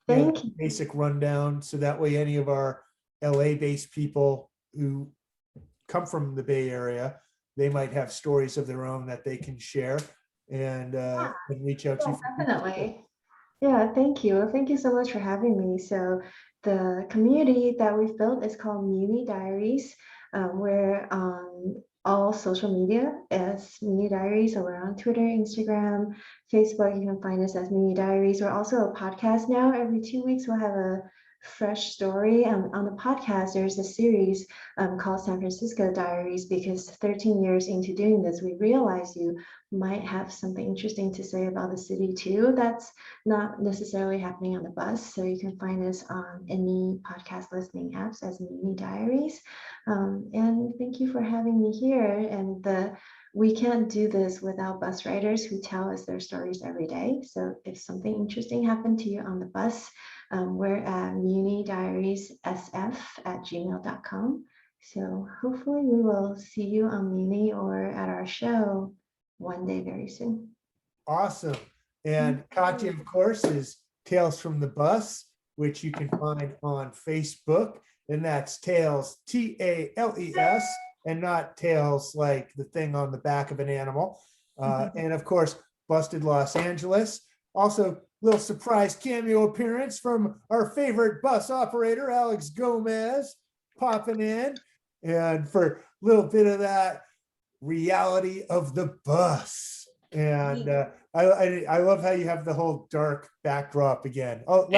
Thank you. basic rundown, so that way any of our LA-based people who come from the Bay Area, they might have stories of their own that they can share and reach out to you. Definitely. Yeah, thank you. Thank you so much for having me. So the community that we've built is called Muni Diaries. We're on all social media as Muni Diaries. So we're on Twitter, Instagram, Facebook. You can find us as Muni Diaries. We're also a podcast now. Every 2 weeks, we'll have fresh story. On the podcast, there's a series called San Francisco Diaries, because 13 years into doing this, we realized you might have something interesting to say about the city too. That's not necessarily happening on the bus. So you can find us on any podcast listening apps as Muni Diaries. And thank you for having me here. And we can't do this without bus riders who tell us their stories every day. So if something interesting happened to you on the bus, we're at munidiariessf@gmail.com. So hopefully we will see you on Muni or at our show one day very soon. Awesome. And Katya, of course, is Tales from the Bus, which you can find on Facebook. And that's Tales, Tales, and not tails like the thing on the back of an animal. And of course, Busted Los Angeles. Also, little surprise cameo appearance from our favorite bus operator, Alex Gomez, popping in. And for a little bit of that reality of the bus. And I love how you have the whole dark backdrop again. Oh,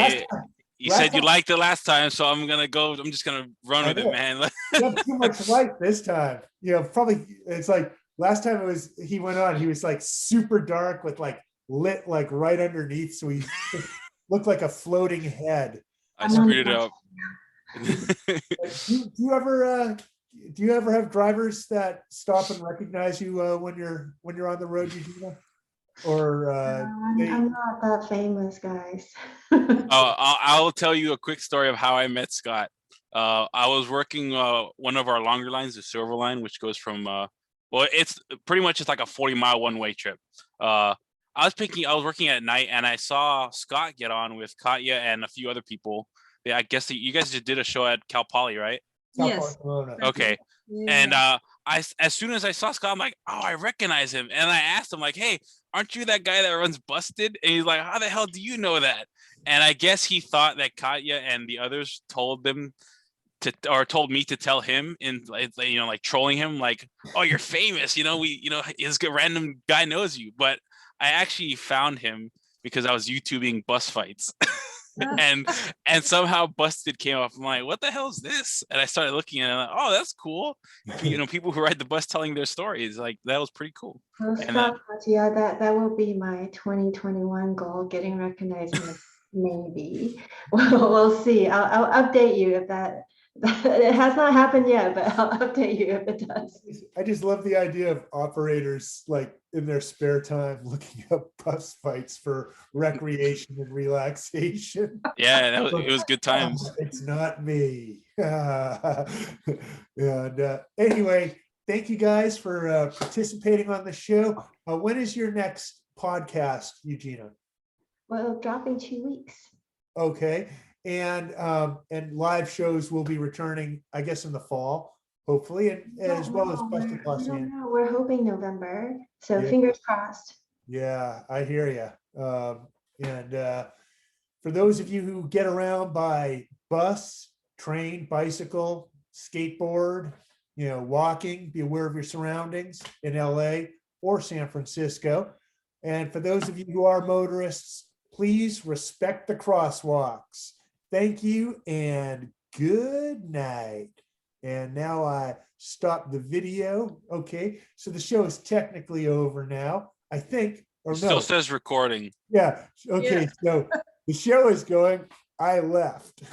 you said you liked it last time, so I'm just gonna run with it, man. You have too much light this time. You know, probably it's like last time he went on, he was like super dark with like lit like right underneath, so he looked like a floating head. I screwed it up. Do you ever have drivers that stop and recognize you when you're on the road, Eugenia? Or I'm not that famous, guys. I'll tell you a quick story of how I met Scott. I was working one of our longer lines, the Silver Line, which goes from it's pretty much just like a 40-mile one-way trip. I was working at night, and I saw Scott get on with Katya and a few other people. Yeah, I guess you guys just did a show at Cal Poly, right? Yes. Okay. And as soon as I saw Scott, I'm like, oh, I recognize him. And I asked him, like, hey, aren't you that guy that runs Busted? And he's like, how the hell do you know that? And I guess he thought that Katya and the others told me to tell him, in like trolling him, like, oh, you're famous, this random guy knows you. But I actually found him because I was YouTubing bus fights. and somehow Busted came up. I'm like, what the hell is this? And I started looking at it, like, oh, that's cool. People who ride the bus telling their stories, like, that was pretty cool. Well, Scott, yeah, that will be my 2021 goal, getting recognized. Maybe we'll see. I'll update you if that it has not happened yet, but I'll update you if it does. I just love the idea of operators like in their spare time looking up bus fights for recreation and relaxation. Yeah, it was good times. It's not me. And anyway, thank you guys for participating on the show. When is your next podcast, Eugenia? Well, it'll drop in 2 weeks. Okay. And live shows will be returning, I guess, in the fall, hopefully, and as well as Busted Los Angeles. We're hoping November, so Yeah. fingers crossed. Yeah, I hear you. And for those of you who get around by bus, train, bicycle, skateboard, walking, be aware of your surroundings in LA or San Francisco. And for those of you who are motorists, please respect the crosswalks. Thank you and good night. And now I stop the video. Okay, so the show is technically over now, I think. Or It no, still says recording. yeah. Okay, Yeah. so the show is going. I left.